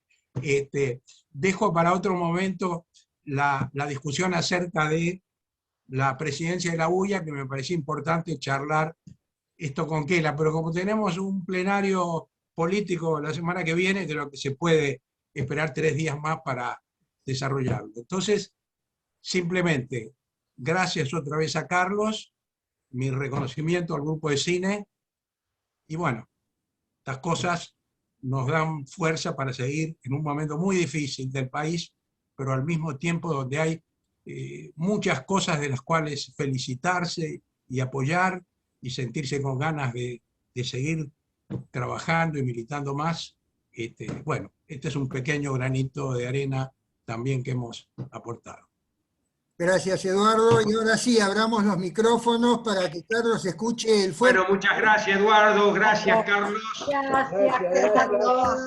Dejo para otro momento la discusión acerca de la presidencia de la UIA, que me parecía importante charlar esto con Kela, pero como tenemos un plenario político la semana que viene, creo que se puede esperar 3 días más para desarrollarlo. Entonces, simplemente, gracias otra vez a Carlos, mi reconocimiento al grupo de cine, y bueno, estas cosas nos dan fuerza para seguir en un momento muy difícil del país, pero al mismo tiempo donde hay muchas cosas de las cuales felicitarse y apoyar y sentirse con ganas de seguir trabajando y militando más. Bueno, este es un pequeño granito de arena también que hemos aportado. Gracias, Eduardo. Y ahora sí, abramos los micrófonos para que Carlos escuche el fuerte. Bueno, muchas gracias, Eduardo. Gracias, Carlos. Gracias, Carlos.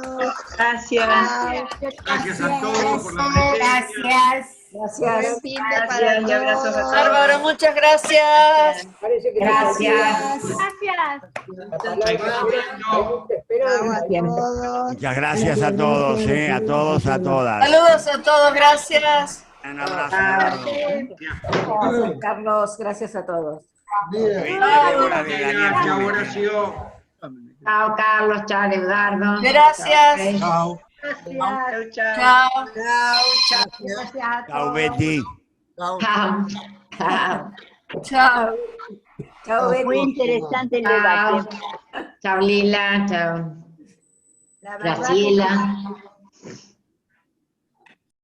Gracias a todos por la presencia. Gracias. Buen fin de para Y abrazos a todos. Bárbaro, muchas gracias. Parece que Gracias. Muchas gracias a todos, a todos, a todas. Saludos a todos, gracias. Un abrazo. Gracias, Carlos, gracias a todos. Chao, Horacio. Chao, Carlos. Chao, Eduardo. Gracias. Chao. Gracias. Chao. Gracias. Chao, Betty. Chao. Chao. Chao. Chao, Betty. Muy interesante el debate. Chao, Lila. Chao, Graciela.